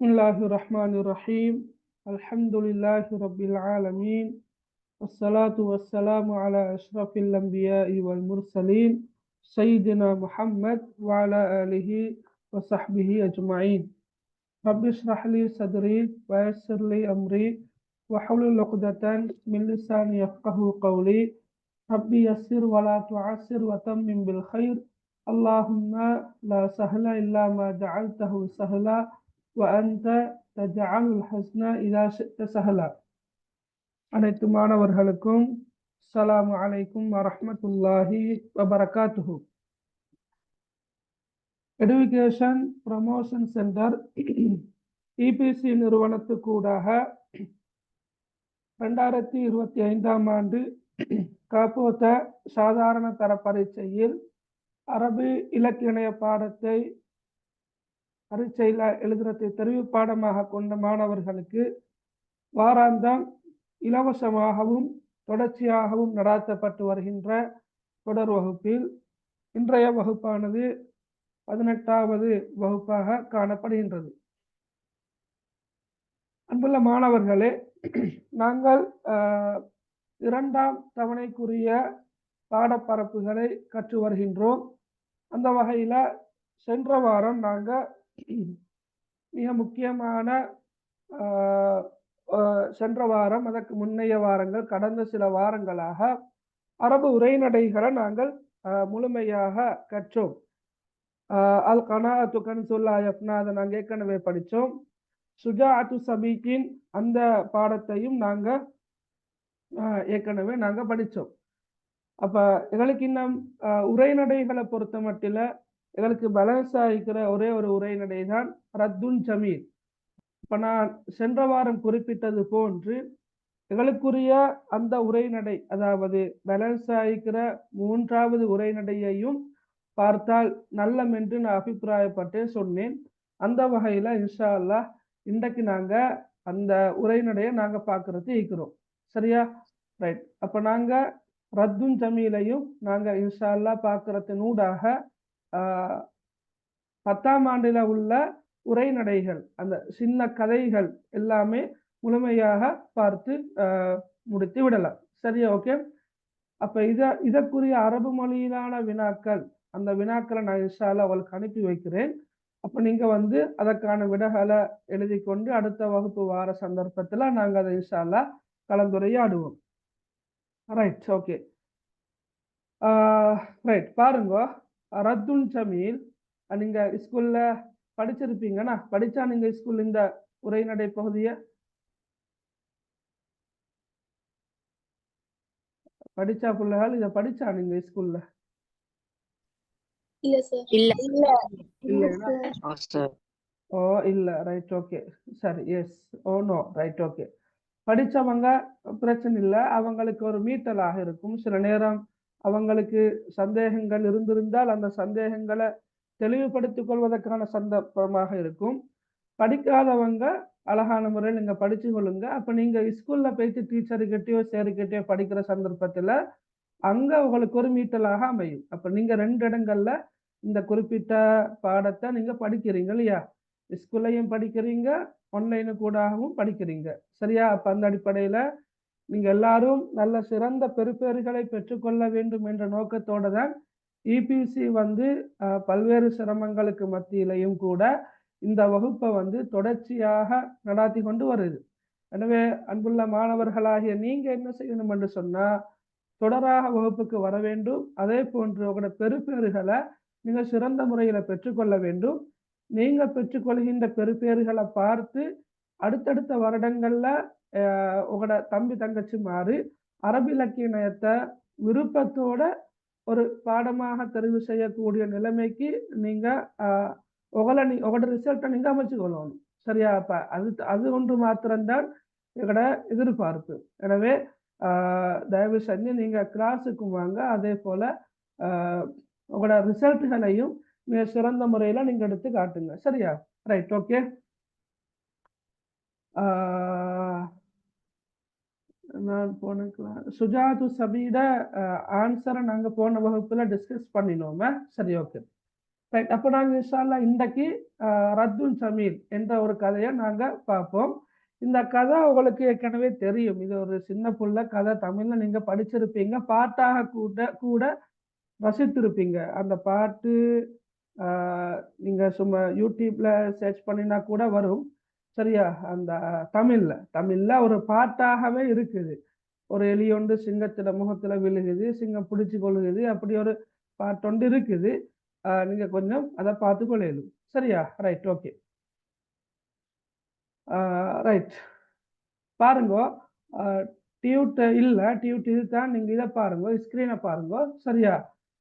بسم الله الرحمن الرحيم. الحمد لله رب العالمين، والصلاة والسلام على أشرف الأنبياء والمرسلين سيدنا محمد وعلى آله وصحبه أجمعين. رب اشرح لي صدري ويسر لي أمري واحلل عقدة من لساني يفقهوا قولي. ربي يسر ولا تعسر وتمم بالخير. اللهم لا سهل إلا ما جعلته سهلا وأنت تجعل الحزن إذا شئت سهلا. அனைத்து மாணவர்களுக்கும் அஸ்ஸலாமு அலைக்கும் வரஹ்மத்துல்லாஹி வபரகாத்துஹு. எடுகேஷன் ப்ரமோஷன் சென்டர் இபிசி நிறுவனத்துக்கூடாக 2025ஆம் ஆண்டு காப்போத்த சாதாரண தர பரீட்சையில் அரபு இலக்கிய பாடத்தை பரீட்சையில் எழுதுறதை தெரிவு பாடமாக கொண்ட மாணவர்களுக்கு வாராந்தம் இலவசமாகவும் தொடர்ச்சியாகவும் நடாத்தப்பட்டு வருகின்ற தொடர் வகுப்பில் இன்றைய வகுப்பானது 18வது வகுப்பாக காணப்படுகின்றது. அன்புள்ள மாணவர்களே, நாங்கள் இரண்டாம் தவணைக்குரிய பாடப்பரப்புகளை கற்று வருகின்றோம். அந்த வகையில் சென்ற வாரம் நாங்கள் மிக முக்கியமான சென்ற வாரம் அதற்கு முன்னைய வாரங்கள் கடந்த சில வாரங்களாக அரபு உரைநடைகளை நாங்கள் முழுமையாக கற்றோம். அல் கனாஅத்து கன்சுல் லா யஃப்னா அதை நாங்கள் ஏற்கனவே படித்தோம். சுஜாஅத்து சபீக்கின் அந்த பாடத்தையும் நாங்கள் ஏற்கனவே நாங்கள் படித்தோம். அப்போ எங்களுக்கு இன்னும் உரைநடைகளை பொறுத்த மட்டில் எங்களுக்கு பேலன்ஸ் ஆகிக்கிற ஒரே ஒரு உரைநடை தான் ரத்துன் ஜமீல். இப்போ நான் சென்ற வாரம் குறிப்பிட்டது போன்று எங்களுக்குரிய அந்த உரைநடை, அதாவது பேலன்ஸ் ஆகிக்கிற 3வது உரைநடையையும் பார்த்தால் நல்லம் என்று நான் அபிப்பிராயப்பட்டு சொன்னேன். அந்த வகையில் இன்ஷா அல்லாஹ் இன்றைக்கு நாங்கள் அந்த உரைநடையை நாங்கள் பார்க்கறது இருக்கிறோம். சரியா? ரைட். அப்போ நாங்கள் ரத்துன் ஜமீலையும் நாங்கள் இன்ஷா அல்லாஹ் பார்க்கறதுனூடாக 10ஆம் ஆண்டில் உள்ள உரைநடைகள், அந்த சின்ன கதைகள் எல்லாமே முழுமையாக பார்த்து முடித்து விடலாம். சரியா? ஓகே. அப்போ இதற்குரிய அரபு மொழியிலான வினாக்கள், அந்த வினாக்களை நான் இன்ஷா அல்லாஹ் உங்களுக்கு அனுப்பி வைக்கிறேன். அப்போ நீங்கள் அதற்கான விடைகளை எழுதி கொண்டு அடுத்த வகுப்பு வார சந்தர்ப்பத்தில் நாங்கள் அதை இன்ஷா அல்லாஹ் கலந்துரையாடுவோம். ரைட். ஓகே. ரைட். பாருங்க, ரத்துன் ஜமீல் நீங்கள் ஸ்கூலில் படிச்சிருப்பீங்கண்ணா. படித்தா நீங்கள் ஸ்கூல் இந்த உரைநடை பகுதியை படித்தா பிள்ளைகள் இதை படித்தா நீங்கள் ஸ்கூலில்? ஓ இல்லை. ரைட். ஓகே. சரி. Yes. Oh no. Right. Okay. படித்தவங்க பிரச்சனை இல்லை, அவங்களுக்கு ஒரு மீட்டலாக இருக்கும். சில நேரம் அவங்களுக்கு சந்தேகங்கள் இருந்திருந்தால் அந்த சந்தேகங்களை தெளிவுபடுத்திக் கொள்வதற்கான சந்தர்ப்பமாக இருக்கும். படிக்காதவங்க அழகான முறையில் நீங்கள் படித்து கொள்ளுங்க. அப்போ நீங்கள் ஸ்கூலில் போயிட்டு டீச்சருக்கிட்டையோ சேருக்கிட்டையோ படிக்கிற சந்தர்ப்பத்தில் அங்கே உங்களுக்கு ஒரு மீட்டலாக அமையும். அப்போ நீங்கள் 2 இடங்களில் இந்த குறிப்பிட்ட பாடத்தை நீங்கள் படிக்கிறீங்க இல்லையா? ஸ்கூல்லையும் படிக்கிறீங்க, ஆன்லைனு கூடவும் படிக்கிறீங்க. சரியா? அப்போ அந்த அடிப்படையில் நீங்கள் எல்லாரும் நல்ல சிறந்த பெறுபேறுகளை பெற்றுக்கொள்ள வேண்டும் என்ற நோக்கத்தோடு தான் இபிசி பல்வேறு சிரமங்களுக்கு மத்தியிலையும் கூட இந்த வகுப்பை தொடர்ச்சியாக நடாத்தி கொண்டு வருது. எனவே அன்புள்ள மாணவர்களாகிய நீங்கள் என்ன செய்யணும் என்று சொன்னால், தொடராக வகுப்புக்கு வர வேண்டும். அதே போன்று உங்களோட பெறுபேறுகளை நீங்கள் சிறந்த முறையில் பெற்றுக்கொள்ள வேண்டும். நீங்கள் பெற்றுக்கொள்கின்ற பெறுபேறுகளை பார்த்து அடுத்தடுத்த வருடங்களில் உங்களோட தம்பி தங்கச்சி மாறி அரபு இலக்கிய நயத்தை விருப்பத்தோட ஒரு பாடமாக தெரிவு செய்யக்கூடிய நிலைமைக்கு நீங்கள் உங்களோட ரிசல்ட்டை நீங்கள் அமைச்சு கொள்ளணும். சரியா? அப்போ அது ஒன்று மாத்திரம்தான் எங்களோட எதிர்பார்ப்பு. எனவே தயவு செஞ்சு நீங்கள் கிளாஸுக்கு வாங்க. அதே போல் உங்களோட ரிசல்ட்டுகளையும் மிக சிறந்த முறையில் நீங்கள் எடுத்து காட்டுங்க. சரியா? ரைட். ஓகே. நான் போன கிளாஸ் சுஜாது சபீட ஆன்சரை நாங்கள் போன வகுப்பில் டிஸ்கஸ் பண்ணினோமே. சரி. ஓகே. ரைட். அப்போ நாங்கள் இன்ஷால்லா இன்றைக்கு ரத்துல் ஜமீல் என்ற ஒரு கதையை நாங்கள் பார்ப்போம். இந்த கதை உங்களுக்கு ஏற்கனவே தெரியும். இது ஒரு சின்ன புள்ள கதை, தமிழ்ல நீங்க படிச்சிருப்பீங்க, பாட்டாக கூட கூட ரசித்திருப்பீங்க. அந்த பாட்டு நீங்க சும்மா யூடியூப்ல சர்ச் பண்ணினா கூட வரும். சரியா? அந்த தமிழ்ல ஒரு பாட்டாகவே இருக்குது. ஒரு எலியொண்டு சிங்கத்துல முகத்துல விழுகுது, சிங்கம் பிடிச்சு கொள்ளுகுது, அப்படி ஒரு பாட்டொண்டு இருக்குது. நீங்க கொஞ்சம் அதை பார்த்து கொள்ளையிலும். சரியா? Right, okay. ரைட், பாருங்க. டியூட் இல்லை, டியூட் இதுதான். நீங்க இதை பாருங்க, ஸ்கிரீனை பாருங்க. சரியா?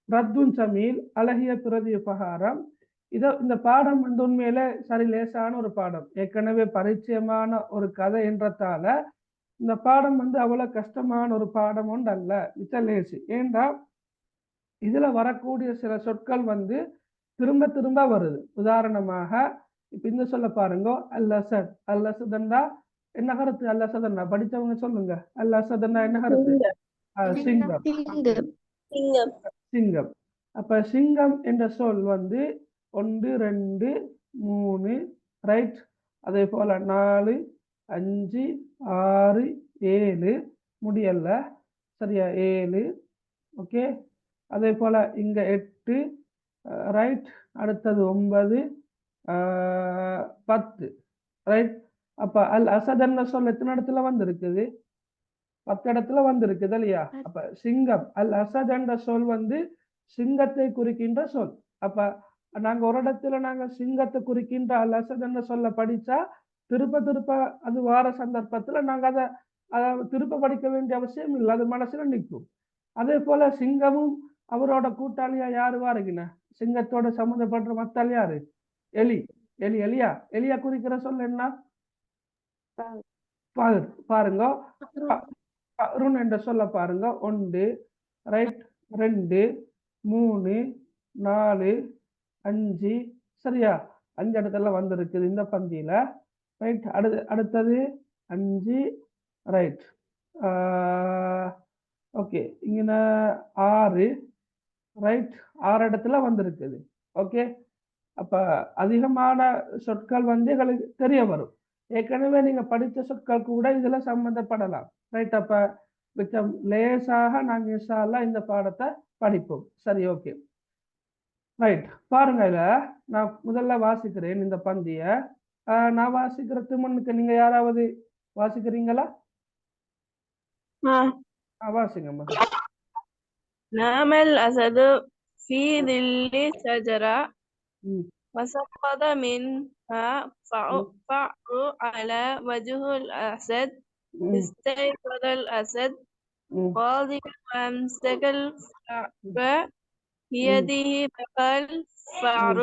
ரத்துன் ஜமீல், அழகிய பிரதி உபகாரம். இந்த பாடம் வந்து உண்மையில சரி லேசான ஒரு பாடம், ஏற்கனவே பரிச்சயமான ஒரு கதை என்றதால இந்த பாடம் வந்து அவ்வளவு கஷ்டமான ஒரு பாடம் ஒன்று அல்ல, மிச்ச லேசு. ஏண்டா இதுல வரக்கூடிய சில சொற்கள் வந்து திரும்ப திரும்ப வருது. உதாரணமாக இப்ப இந்த சொல்ல பாருங்க, அல்லசத். அல்லசதண்டா என்ன கருத்து? அல்லசதண்டா படித்தவங்க சொல்லுங்க. அல்லசதண்டா என்ன கருத்து? சிங்கம். சிங்கம். அப்ப சிங்கம் என்ற சொல் வந்து 1 2 3 ரைட். அதே போல 4 5 6 7 முடியல. சரியா? 7. ஓகே. அதே போல இங்க 8 ரைட். அடுத்தது 9 10 ரைட். அப்ப அல் அசத் என்ற சொல் எத்தனை இடத்துல வந்திருக்குது? 10 இடத்துல வந்திருக்குது இல்லையா? அப்ப சிங்கம், அல் அசத் என்ற சொல் வந்து சிங்கத்தை குறிக்கின்ற சொல். அப்ப நாங்க ஒரு இடத்துல நாங்க சிங்கத்தை குறிக்கின்ற அல் அசத் என்ற சொல்ல படிச்சா திருப்ப திருப்ப அது வார சந்தர்ப்பத்துல நாங்க அதை திருப்ப படிக்க வேண்டிய அவசியம் இல்லை, அது மனசுல நிற்கும். அதே போல சிங்கமும் அவரோட கூட்டாளியா யாரு வாருகின? சிங்கத்தோட சம்மந்தப்படுற மத்தால் யாரு? எலி. எலியா? எலியா குறிக்கிற சொல் என்ன? பாருங்க, அருண் என்ற சொல்ல பாருங்க. 1 ரைட், 2 3 4 5. சரியா? 5 இடத்துல வந்திருக்குது இந்த பந்தியில. ரைட். அடுத்தது 5 ரைட். ஓகே. இங்க 6 ரைட். 6 இடத்துல வந்திருக்குது. ஓகே. அப்ப அதிகமான சொற்கள் வந்து எங்களுக்கு தெரிய வரும். ஏற்கனவே நீங்க படித்த சொற்கள் கூட இதுல சம்பந்தப்படலாம். ரைட். அப்ப மிச்சம் லேசாக நாங்க இன்ஷா இந்த பாடத்தை படிப்போம். சரி, ஓகே. ரைட். பாருங்க, இத நான் முதல்ல வாசிக்கிறேன் இந்த பந்திய. நான் வாசிக்கிறதுக்கு முன்னுக்கு நீங்க யாராவது வாசிக்கிறீங்களா? வாசிங்கம்மா. نام الأسد في ظل شجرة وسقط منها فأر على وجه الأسد. استيقظ الأسد غاضبا وأمسك الفأر بيده فقال الفأر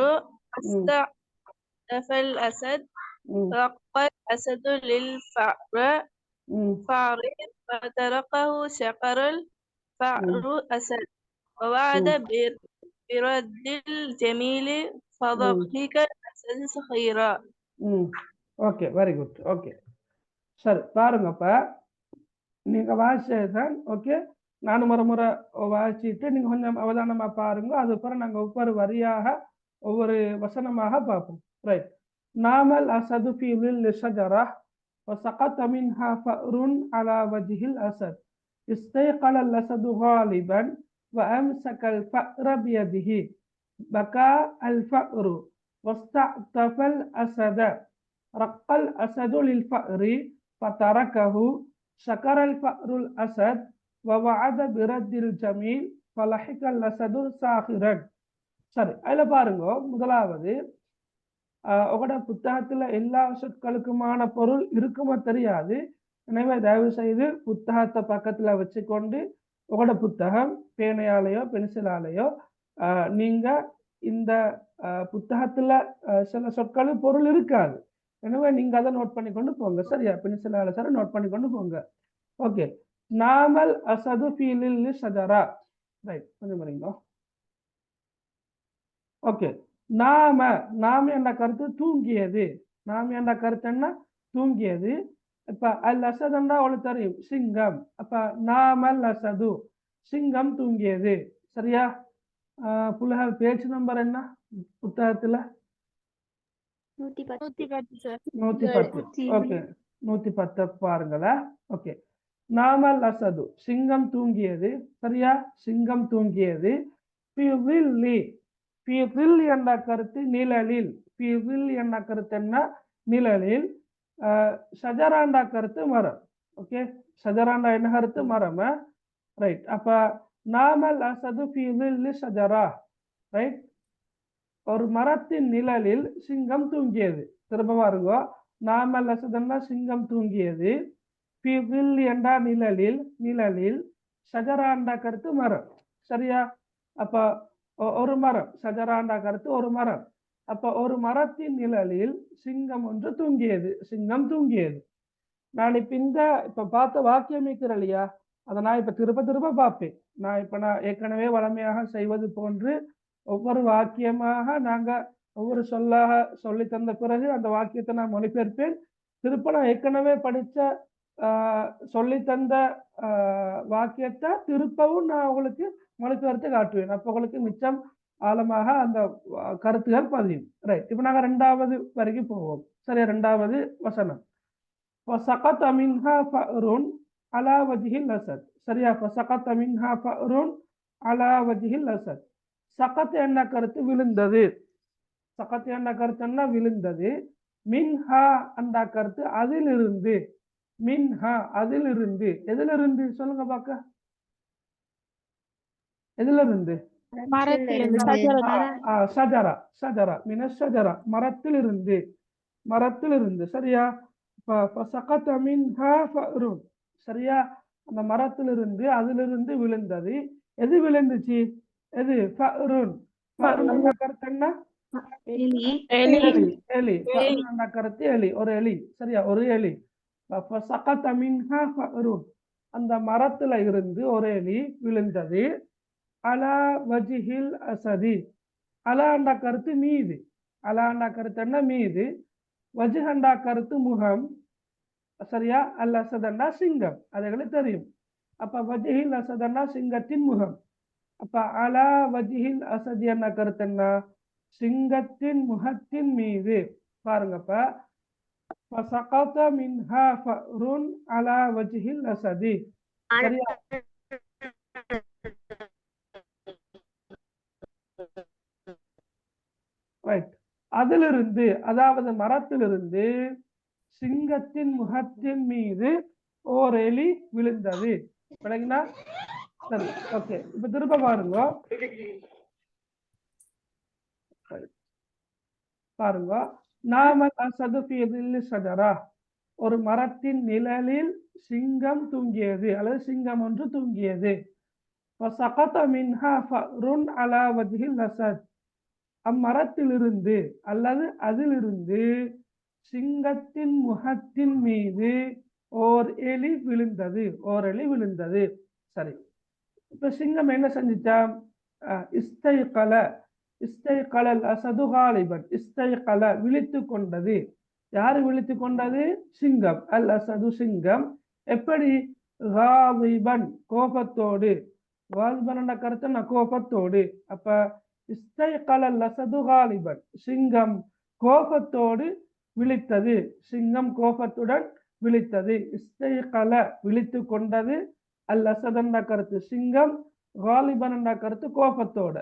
استعطف الأسد. رق الأسد للفأر فتركه شقر الفأر أسد ووعد برد الجميل فضحك الأسد سخيرا. Okay, very good. ஓகே, சரி. பாருங்க, அப்ப நீங்க வாசிச்சதுதான். ஓகே, நானும் முறை வாசிச்சுட்டு நீங்க கொஞ்சம் அவதானமா பாருங்க. அதுக்கப்புறம் நாங்க ஒவ்வொரு வரியாக ஒவ்வொரு வசனமாக பார்ப்போம். ரைட். நாமல் அசது ஃபீ ظில் ஷஜரா وسقط منها فأر على وجه الأسد. استيقظ الأسد غالبا وأمسك الفأر بيده. بكى الفأر واستعطف الأسد. رق الأسد للفأر فتركه. شكر الفأر الأسد ووعد برد الجميل فلحق الأسد ساخرا. சரி, அதுல பாருங்க. முதலாவது, உங்களோட புத்தகத்துல எல்லா சொற்களுக்குமான பொருள் இருக்குமோ தெரியாது. எனவே தயவு செய்து புத்தகத்தை பக்கத்துல வச்சுக்கொண்டு உங்களோட புத்தகம் பேனையாலேயோ பென்சிலாலேயோ நீங்க இந்த புத்தகத்துல சில சொற்கள் பொருள் இருக்காது. எனவே நீங்க அதை நோட் பண்ணி கொண்டு போங்க. சரியா? பென்சிலால சரி நோட் பண்ணி கொண்டு போங்க. ஓகே. நாமல் அசது ஃபீலில் ஷஜரா. ரைட், கொஞ்சம் வரீங்க. ஓகே. நாம என்ற கருத்து தூங்கியது. நாம என்ற கருத்து என்ன? தூங்கியது. இப்ப அல் அசதுன்னா அவளுக்கு தெரியும், சிங்கம். அப்ப நாமல் அசது, சிங்கம் தூங்கியது. சரியா? புள்ளகள் பேஜ் நம்பர் என்ன புத்தகத்துல? 110 சார். 110. ஓகே, 110 பாருங்களா. ஓகே, நாமல் அசது சிங்கம் தூங்கியது. சரியா, சிங்கம் தூங்கியது. என்ற கருத்து நிழலில். என்ற கருத்து என்ன? நிழலில். ஷஜராண்டா கருத்து மரம். ஓகே, ஷஜராண்டா என்ன கருத்து? மரம். ரைட். அப்ப நாமல் அசது ஷஜரா. ரைட், ஒரு மரத்தின் நிழலில் சிங்கம் தூங்கியது. திரும்ப பாருங்க, நாமல் அசதுன்னா சிங்கம் தூங்கியது. என்றா நிழலில். நிழலில். ஷஜராண்டா கருத்து மரம். சரியா, அப்ப ஒரு மரம். ஷஜராண்டா கருத்து ஒரு மரம். அப்ப ஒரு மரத்தின் நிழலில் சிங்கம் ஒன்று தூங்கியது. சிங்கம் தூங்கியது. நான் இப்ப பார்த்த வாக்கியம் இருக்கிற இல்லையா, அதை நான் இப்ப திரும்ப திரும்ப பார்ப்பேன். நான் ஏற்கனவே வளமையாக செய்வது போன்று ஒவ்வொரு வாக்கியமாக நாங்க ஒவ்வொரு சொல்லாக சொல்லி தந்த பிறகு அந்த வாக்கியத்தை நான் மொழிபெயர்ப்பேன். திருப்ப நான் ஏற்கனவே படிச்ச சொல்லி தந்த வாக்கியத்தை திருப்பவும் நான் உங்களுக்கு மொழிபெயர்த்து காட்டுவேன். அப்ப உங்களுக்கு மிச்சம் ஆழமாக அந்த கருத்துகள் பதியும். ரைட், இப்ப நாங்க 2வது வரைக்கும் போவோம். சரியா, 2வது வசனம். فسقط منها فأر على وجه الأسد. சரியா, فسقط منها فأر على وجه الأسد. சகத் என்ன கருத்து? விழுந்தது. சகத் என்ன கருத்து? என்ன? விழுந்தது. மின்ஹா என்ற கருத்து அதிலிருந்து. மின்ஹா அதிலிருந்து. எதிலிருந்து சொல்லுங்க பாக்க? எதிலிருந்து? ஷஜரா. ஷஜரா மின ஷஜரா, மரத்திலிருந்து. மரத்திலிருந்து. சரியா, சரியா, அந்த மரத்திலிருந்து அதிலிருந்து விழுந்தது. எது விழுந்துச்சு? எது? கருத்து என்ன? எலி. கருத்து எலி, ஒரு எலி. சரியா, ஒரு எலி. அந்த மரத்துல இருந்து ஒரு எலி விழுந்தது. அலா வஜிஹில் அசதி. அலாண்டா கருத்து மீது. அலாண்டா கருத்து என்ன? மீது. வஜுஹண்டா கருத்து முகம். சரியா, அல் அசதண்டா சிங்கம். அதுகளை தெரியும். அப்ப வஜிஹில் அசதண்டா சிங்கத்தின் முகம். அப்ப அலா வஜிஹில் அசதி என்ன கருத்து? என்ன? சிங்கத்தின் முகத்தின் மீது. பாருங்கப்ப, فسقط منها فأر على وجه الأسد. சரியா, ரைட். அதிலிருந்து, அதாவது மரத்திலிருந்து சிங்கத்தின் முகத்தின் மீது ஓர் எலி விழுந்தது. விளங்கினா? சரி, ஓகே. இப்ப திரும்ப பாருங்க. பாருங்க, நாமல் அசது ஃபீ ظில்லி ஷஜரா. ஒரு மரத்தின் நிழலில் சிங்கம் தூங்கியது, அல்லது சிங்கம் ஒன்று தூங்கியது. فسقط منها فأر على وجه الأسد. அம்மரத்திலிருந்து அல்லது அதிலிருந்து சிங்கத்தின் முகத்தின் மீது ஓர் எலி விழுந்தது. ஓர் எலி விழுந்தது. சரி, இப்ப சிங்கம் என்ன செஞ்சிச்சா? இஸ்தைகல. இஸ்தைகலல் அசது காலிபன். இஸ்தைகல விழித்து கொண்டது. யாரு விழித்து கொண்டது? சிங்கம். அல் அசது சிங்கம். எப்படி? காலிபன் கோபத்தோடு. காலிபன் என்ற கருத்து கோபத்தோடு. அப்ப இஸ்தைகலல் அசது காலிபன் சிங்கம் கோபத்தோடு விழித்தது. சிங்கம் கோபத்துடன் விழித்தது. இஸ்தைகல விழித்து கொண்டது. அல் அசத் என்ற கருத்து சிங்கம், காலிபன் என்ற கருத்து கோபத்தோட.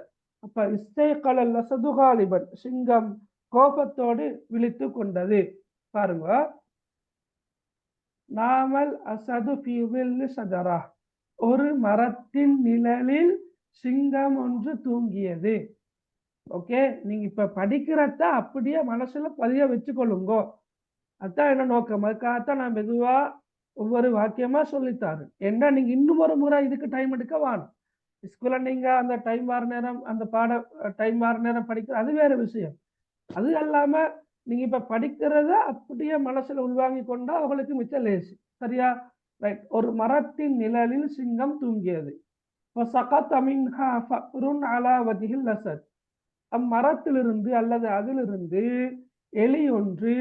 அப்ப இஸ்தைகலல் அசது காலிபன் சிங்கம் கோபத்தோடு விழித்து கொண்டது. பாருங்க, நாமல் அசது ஃபீ ظில்லி ஷஜரா. ஒரு மரத்தின் நிழலில் சிங்கம் ஒன்று தூங்கியது. ஓகே, நீங்க இப்ப படிக்கிறத அப்படியே மனசுல பதிய வச்சுக்கொள்ளுங்க. அதான் என்ன நோக்கம். அதுக்காகத்தான் நான் மெதுவா ஒவ்வொரு வாக்கியமா சொல்லித்தாரு. ஏன்னா நீங்க இன்னும் ஒரு முறை இதுக்கு டைம் எடுக்க வேணும். ஸ்கூல்ல நீங்க அந்த டைம் வார நேரம், அந்த பாட டைம் வார நேரம் படிக்கிற அது வேற விஷயம். அது அல்லாம நீங்க இப்ப படிக்கிறத அப்படியே மனசுல உள்வாங்கி கொண்டா அவங்களுக்கு மிச்சம் லேசு. சரியா, ரைட். ஒரு மரத்தின் நிழலில் சிங்கம் தூங்கியது. அம்மரத்திலிருந்து அல்லது அதிலிருந்து எலி ஒன்று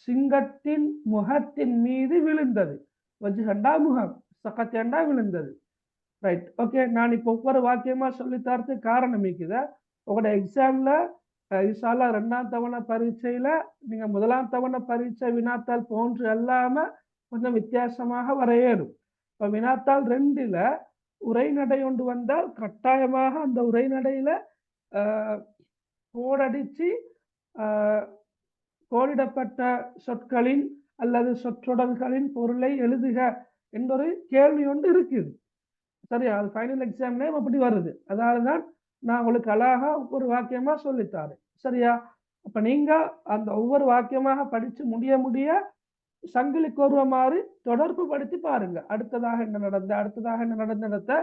சிங்கத்தின் முகத்தின் மீது விழுந்தது. வஜ்ஹண்டா முகம், சகத்தண்டா விழுந்தது. Right okay. நான் இப்போ ஒவ்வொரு வாக்கியமா சொல்லி தரதுக்கு காரணம் இருக்குது. உங்களோட எக்ஸாம்ல இன்ஷால்லா 2ஆம் தவணை பரீட்சையில நீங்க 1ஆம் தவணை பரீட்சை வினாத்தாள் போன்று அல்லாம கொஞ்சம் வித்தியாசமாக வரையேறும். இப்போ வினாத்தாள் 2ல உரைநடை கொண்டு வந்தால் கட்டாயமாக அந்த உரைநடையில கோடடிச்சு கோடிடப்பட்ட சொற்களின் அல்லது சொற்றொடர்களின் பொருளை எழுதுக என்றொரு கேள்வி ஒன்று இருக்குது. சரியா? அது ஃபைனல் எக்ஸாம் நேம் அப்படி வருது. அதனாலதான் நான் உங்களுக்கு அழகா ஒரு வாக்கியமா சொல்லித்தாரேன். சரியா? அப்ப நீங்க அந்த ஒவ்வொரு வாக்கியமாக படிச்சு முடிய சங்கிலி கோர்வமாறு தொடர்பு படுத்தி பாருங்க. அடுத்ததாக என்ன நடந்த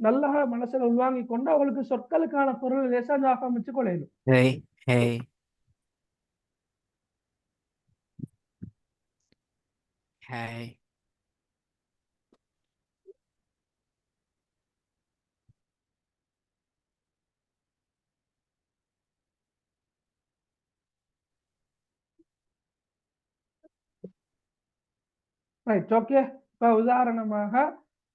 நல்லா மனசுல உள்வாங்கி கொண்டு அவங்களுக்கு சொற்களுக்கான பொருள் லேசா ஞாபகம் வச்சு கொள்ளையிடும். Right okay. இப்ப உதாரணமாக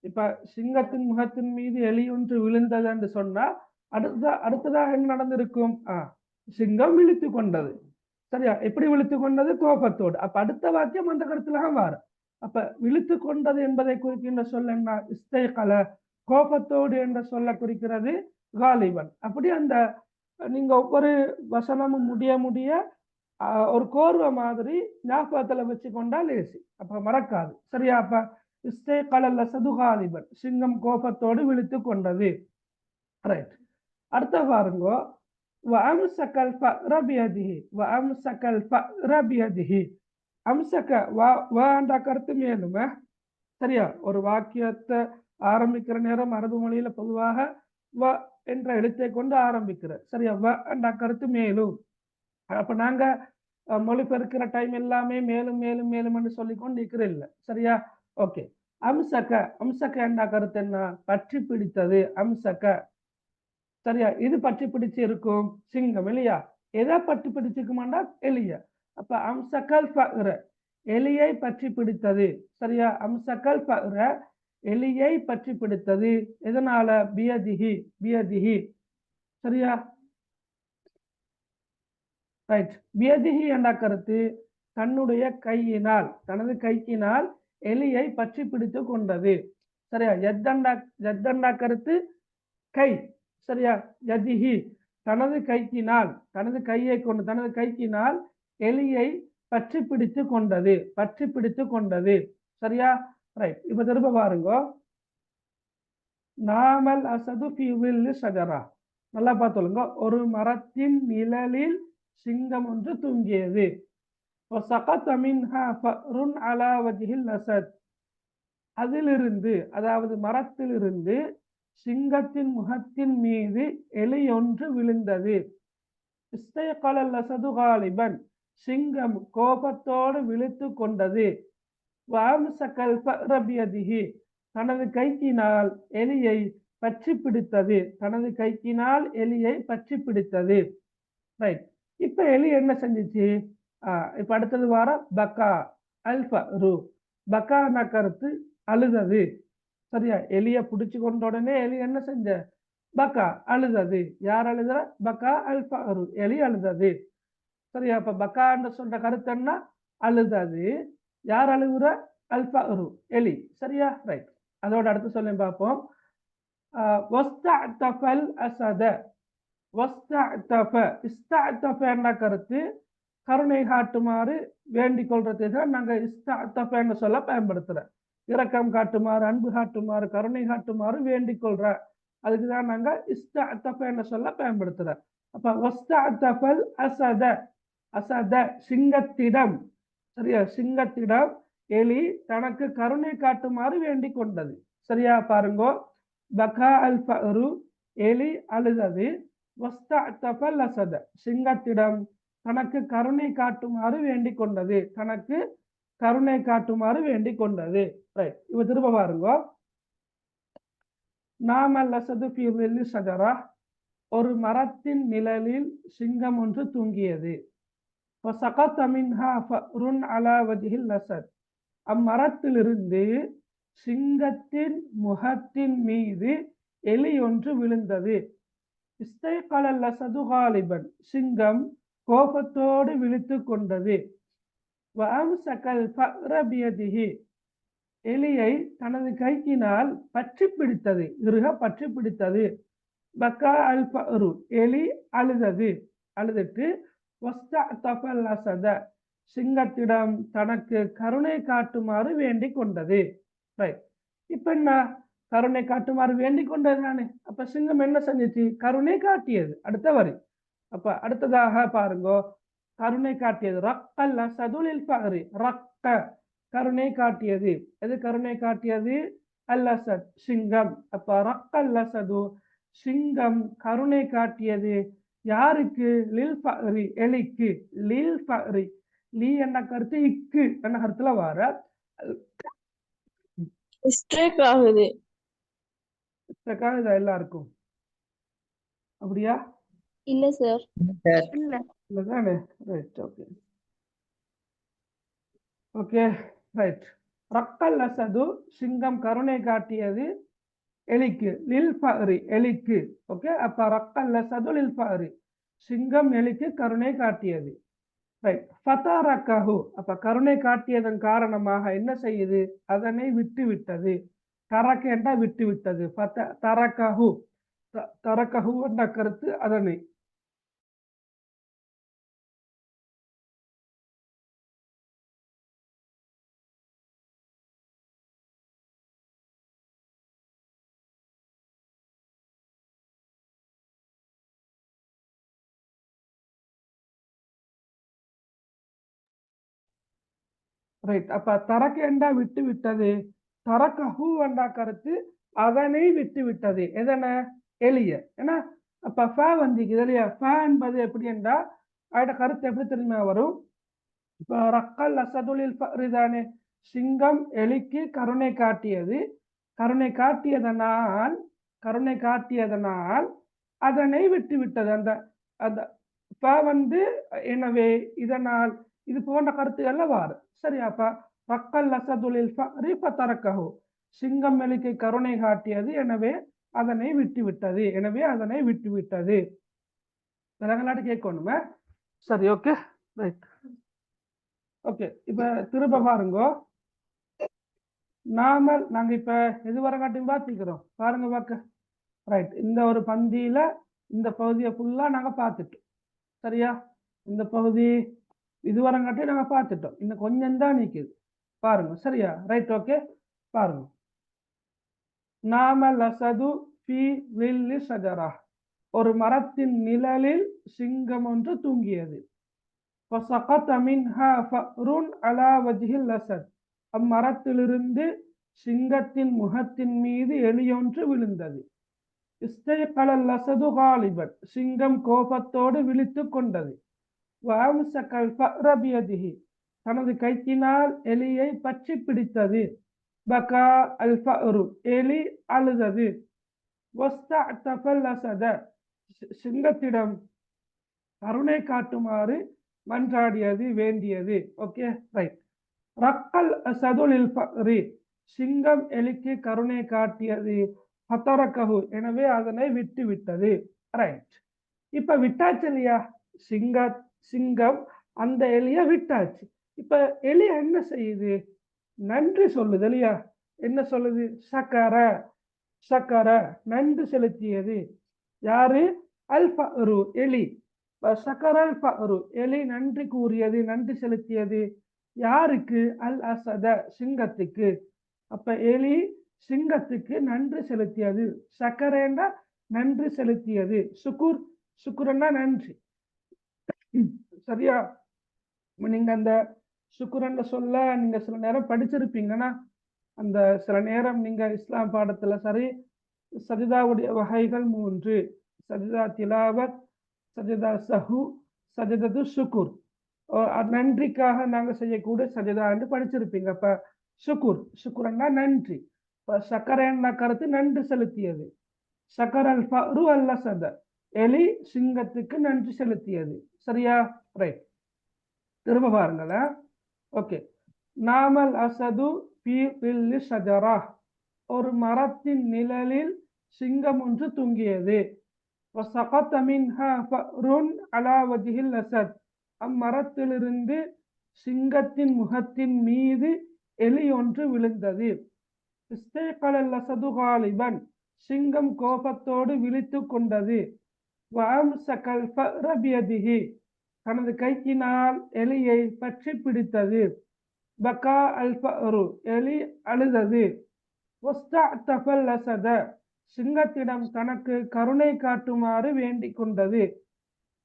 இப்ப சிங்கத்தின் முகத்தின் மீது எலி ஒன்று விழுந்தது என்று சொன்னா அடுத்ததாக என்ன நடந்திருக்கும்? சிங்கம் விழித்து கொண்டது. சரியா? எப்படி விழித்து கொண்டது? கோபத்தோடு. அப்ப அடுத்த வாக்கியம் அந்த கருத்துல மாறு. அப்ப விழித்து கொண்டது என்பதை குறிக்கின்ற சொல் என்ன? இஸ்தைகல, கோபத்தோடு என்ற சொல்ல குறிக்கிறது காலிபன். அப்படி அந்த நீங்க ஒவ்வொரு வசனமும் முடிய ஒரு கோர்வை மாதிரி ஞாபகத்துல வச்சு கொண்டா லேசி, அப்ப மறக்காது. சரியா? அப்ப இஸ்தைகல சதுகாலிபன், சிங்கம் கோபத்தோடு விழித்து கொண்டது. ரைட். அடுத்த பாருங்க, وأمسك الفأر بيده وأمسك الفأر بيده. அம்சக்க வாண்டா கருத்து மேலுமே. சரியா? ஒரு வாக்கியத்தை ஆரம்பிக்கிற நேரம் அரபு மொழியில பொதுவாக வ என்ற எழுத்தை கொண்டு ஆரம்பிக்கிற. சரியா? வ கருத்து மேலும். அப்ப நாங்க மொழிபெயர்க்கிற டைம் எல்லாமே மேலும் மேலும் மேலும் என்று சொல்லி கொண்டு இருக்கிறதில்ல. சரியா? ஓகே. அம்சக்க என்ற கருத்து என்ன? பற்றி பிடித்தது. அம்சக்க. சரியா? இது பற்றி பிடிச்சு இருக்கும் சிங்கம் இல்லையா? எதை பற்றி பிடிச்சிருக்குமாண்டா? எலிய. அப்ப அம்சக்கல் பகுற, எலியை பற்றி பிடித்தது. சரியா? அம்சக்கல் பகுற, எலியை பற்றி பிடித்தது. எதனால? பியதிஹி. சரியா? ரைட். பியதிஹி என்ற கருத்து தன்னுடைய கையினால், தனது கையினால் எலியை பற்றி பிடித்து கொண்டது. சரியா? எத்தண்டா கருத்து கை. சரியா? யதிஹி, தனது கைக்கினால், தனது கையை கொண்டு, தனது கைக்கினால் எலியை பற்றி பிடித்து கொண்டது. சரியா? ரைட். இப்ப திரும்ப பாருங்க. நாமல் அசது ஃபி வில்லி ஷஜரா. நல்லா பார்த்துங்க. ஒரு மரத்தின் நிழலில் சிங்கம் ஒன்று தூங்கியது. وسقط منها فأر على وجه الأسد. அதிலிருந்து, அதாவது மரத்திலிருந்து சிங்கத்தின் முகத்தின் மீது எலி ஒன்று விழுந்தது. இஸ்தைகலல் அஸது காலிபன், சிங்கம் கோபத்தோடு விழித்து கொண்டது. வஅம்ஸகல் ஃபஅர பியதிஹி, தனது கைக்கினால் எலியை பற்றி பிடித்தது. தனது கைக்கினால் எலியை பற்றி பிடித்தது. ரைட். இப்ப எலி என்ன செஞ்சிச்சு? இப்ப அடுத்தது வார பக்கா அல் ஃபஅரு. பக்கான கருத்து அழுதது. சரியா? எலிய பிடிச்சு கொண்ட உடனே எலி என்ன செஞ்ச? பக்கா, அழுதது. யார் அழுத? பக்கா அல் ஃபஅரு, எலி அழுதது. சரியா? அப்ப பக்கான்னு சொல்ற கருத்து என்ன? அழுதது. யார் அழுகுற? அல் ஃபஅரு, எலி. சரியா? ரைட். அதோட அடுத்து சொல்லி பார்ப்போம். வஸ்தஅதஃபல் அஸத. இஸ்தஅதஃப என்ற கருத்து கருணை காட்டுமாறு வேண்டிக் கொள்றது தான் நாங்க இஸ்தஅதஃபன்னு சொல்ல பயன்படுத்துறோம். இரக்கம் காட்டுமாறு, அன்பு காட்டுமாறு, கருணை காட்டுமாறு வேண்டிக் கொள்ற, அதுக்குதான் நாங்க இஸ்தஅதஃபன்னு சொல்ல பயன்படுத்துறோம். அப்ப வஸ்தஅதஃபல் அஸத, அஸத சிங்கத்திடம். சரியா? சிங்கத்திடம் எலி தனக்கு கருணை காட்டுமாறு வேண்டிக் கொண்டது. சரியா? பாருங்க. பகா அல் ஃபஅரு, எலி அழுதது. வஸ்தஅதஃபல் அஸத, சிங்கத்திடம் தனக்கு கருணை காட்டுமாறு வேண்டிக் கொண்டது. தனக்கு கருணை காட்டுமாறு வேண்டிக் கொண்டது. ரைட். இப்ப திரும்ப பாருங்க. நாமல் அஸது ஃபீ வில்லி ஷஜரா, ஒரு மரத்தின் நிழலில் சிங்கம் ஒன்று தூங்கியது. வஸகத மின்ஹா ஃபஅருன் அலா வஜ்ஹில் அஸத், அம்மரத்திலிருந்து சிங்கத்தின் முகத்தின் மீது எலி ஒன்று விழுந்தது. இஸ்தைகலல் அஸது காலிபன், சிங்கம் கோபத்தோடு விழித்து கொண்டது. வஅம்ஸகல் ஃபஅர பியதிஹி, எலியை தனது கையினால் பற்றி பிடித்தது, இறுக பற்றி பிடித்தது. பக்கா அல் ஃபஅரு, எலி அழுதது, அழுதுட்டு வஸ்தஅதஃபல் அஸத, சிங்கத்திடம் தனக்கு கருணை காட்டுமாறு வேண்டிக் கொண்டது. ரைட், இப்ப என்ன, கருணை காட்டுமாறு வேண்டிக் கொண்டது தானே. அப்ப சிங்கம் என்ன செஞ்சிச்சு, கருணை காட்டியது. அடுத்த வரி, அப்ப அடுத்ததாக பாருங்க, கருணை காட்டியது. ரக்கல் அஸது லில் ஃபஅரி, ரக்க கருணை காட்டியது. எது கருணை காட்டியது, அல் அஸத் சிங்கம். அப்ப ரக்கல் அஸது, சிங்கம் கருணை காட்டியது. யாருக்கு, லில் ஃபஅரி எலிக்கு. லில் ஃபஅரி, லீ என்ன கருத்து, இக்கு என்ன கருத்துல வார ஸ்ட்ரைக் ஆகுது. எல்லாருக்கும் அப்படியா? இல்ல சார். இல்ல. இல்லதானே? Right, okay okay right. ரக்கல் அஸது, சிங்கம் கருணை காட்டியது எலிக்கு. லில் ஃபஅரி, எலிக்கு. ஓகே, அப்ப ரக்கல் அஸது லில் ஃபஅரி, சிங்கம் எலிக்கு கருணை காட்டியது. ரைட். ஃபதரகஹு, அப்ப கருணை காட்டியதன் காரணமாக என்ன செய்யுது, அதனை விட்டு விட்டது. தரக்க என்றா விட்டு விட்டது. தரகஹு, தரகஹு என்ற கருத்து அதனை. ரைட், அப்ப தரக்க என்றா விட்டு விட்டது. தரகஹு என்ற கருத்து அதனை விட்டு விட்டது. எதன, எளிய. ஏன்னா அப்ப ஃப வந்திக்குது இல்லையா, ஃப என்பது எப்படி என்றா அதோட கருத்து எப்படி தெரியுமா வரும். இப்ப ரக்கல் அஸது லில் ஃபஅரி தானே, சிங்கம் எலிக்கு கருணை காட்டியது. கருணை காட்டியதனால், கருணை காட்டியதனால் அதனை விட்டு விட்டது. அந்த அந்த ஃப வந்து எனவே இதனால் இது போன்ற கருத்துக்கள்ல வாரு. சரியாப்பா, ரக்கல் அஸது லில் ஃபஅரி ஃபதரகஹு, சிங்கம் எலிக்கு கருணை காட்டியது, எனவே அதனை விட்டு விட்டது. எனவே அதனை விட்டு விட்டது. விலங்கலாட்டு கேட்கணுமே. சரி, ஓகே ரைட். ஓகே, இப்ப திரும்ப பாருங்க. நாங்க இப்ப எதுவரை காட்டியும் பார்த்துக்கிறோம் பாருங்க பார்க்க. ரைட், இந்த ஒரு பந்தியில இந்த பகுதியை ஃபுல்லா நாங்க பார்த்துட்டோம். சரியா, இந்த பகுதி இதுவரை காட்டி நாங்க பார்த்துட்டோம். இன்னும் கொஞ்சம் தான் நிக்குது பாருங்க. சரியா, ரைட், ஓகே பாருங்க. நாமல் அஸது ஃபி லில்லி ஷஜரா, ஒரு மரத்தின் நிழலில் சிங்கம் ஒன்று தூங்கியது. فسقط منها فأر على وجه الأسد, அம்மரத்திலிருந்து சிங்கத்தின் முகத்தின் மீது எலியொன்று விழுந்தது. இஸ்தைகலல் அஸது காலிபன், சிங்கம் கோபத்தோடு விழித்து கொண்டது. வஅம்ஸகல் ஃபஅர பியதிஹி, தனது கையினால் எலியை பற்றி பிடித்தது. பகா அல் ஃபஅரு, எலி அழுதது. வஸ்தஅதஃபல் அஸத, சிங்கத்திடம் கருணை காட்டுமாறு மன்றாடியது, வேண்டியது. Okay right. ரக்கல் அஸது லில் ஃபஅரி, சிங்கம் எலிக்கு கருணை காட்டியது. ஃபதரகஹு, எனவே அதனை விட்டு விட்டது. ரைட், இப்ப விட்டாச்சு இல்லையா, சிங்கம் அந்த எலிய விட்டாச்சு. இப்ப எலி என்ன செய்யுது, நன்றி சொல்லுது இல்லையா. என்ன சொல்லுது, ஷக்கர, ஷக்கர நன்றி செலுத்தியது. யாரு, அல் ஃபஅரு எலி. ஷக்கரல் ஃபஅரு, எலி நன்றி கூறியது, நன்றி செலுத்தியது. யாருக்கு, அல் அஸத சிங்கத்துக்கு. அப்ப எலி சிங்கத்துக்கு நன்றி செலுத்தியது. ஷக்கரேண்டா நன்றி செலுத்தியது. சுக்குர், சுக்குரன்னா நன்றி. சரியா, நீங்க அந்த சுக்குரன் சொல்ல நீங்க சில நேரம் படிச்சிருப்பீங்கன்னா, அந்த சில நேரம் நீங்க இஸ்லாம் பாடத்துல சரி, சஜிதாவுடைய வகைகள் 3: சஜிதா திலாவத், சஜிதா சஹு, சஜிதத்து சுக்குர். நன்றிக்காக நாங்க செய்யக்கூடிய சஜிதா என்று படிச்சிருப்பீங்க. அப்ப சுக்குர், சுக்குரன்னா நன்றி. இப்ப ஷக்கரன்னா கருத்து நன்றி செலுத்தியது. ஷக்கர் அல் ஃபஅரு அல் அஸத, எலி சிங்கத்துக்கு நன்றி செலுத்தியது. சரியா, ரைட். திரும்ப பாருங்களேன். ஓகே, நாமல் அஸது ஃபீ ظில்லி ஷஜரா, ஒரு மரத்தின் நிழலில் சிங்கம் ஒன்று தூங்கியது. وسقط منها فأر على وجه الأسد, அம்மரத்திலிருந்து சிங்கத்தின் முகத்தின் மீது எலி ஒன்று விழுந்தது. இஸ்தைகல லசது காலிபன், சிங்கம் கோபத்தோடு விழித்துக் கொண்டது. வஅம்சகல் ஃபஅர பியதிஹி, தனது கையினால் எலியை பற்றி பிடித்தது. பகா அல் ஃபஅரு, எலி அழுதது. வஸ்தஅதஃபல் லசத, சிங்கத்திடம் தனக்கு கருணை காட்டுமாறு வேண்டிக் கொண்டது.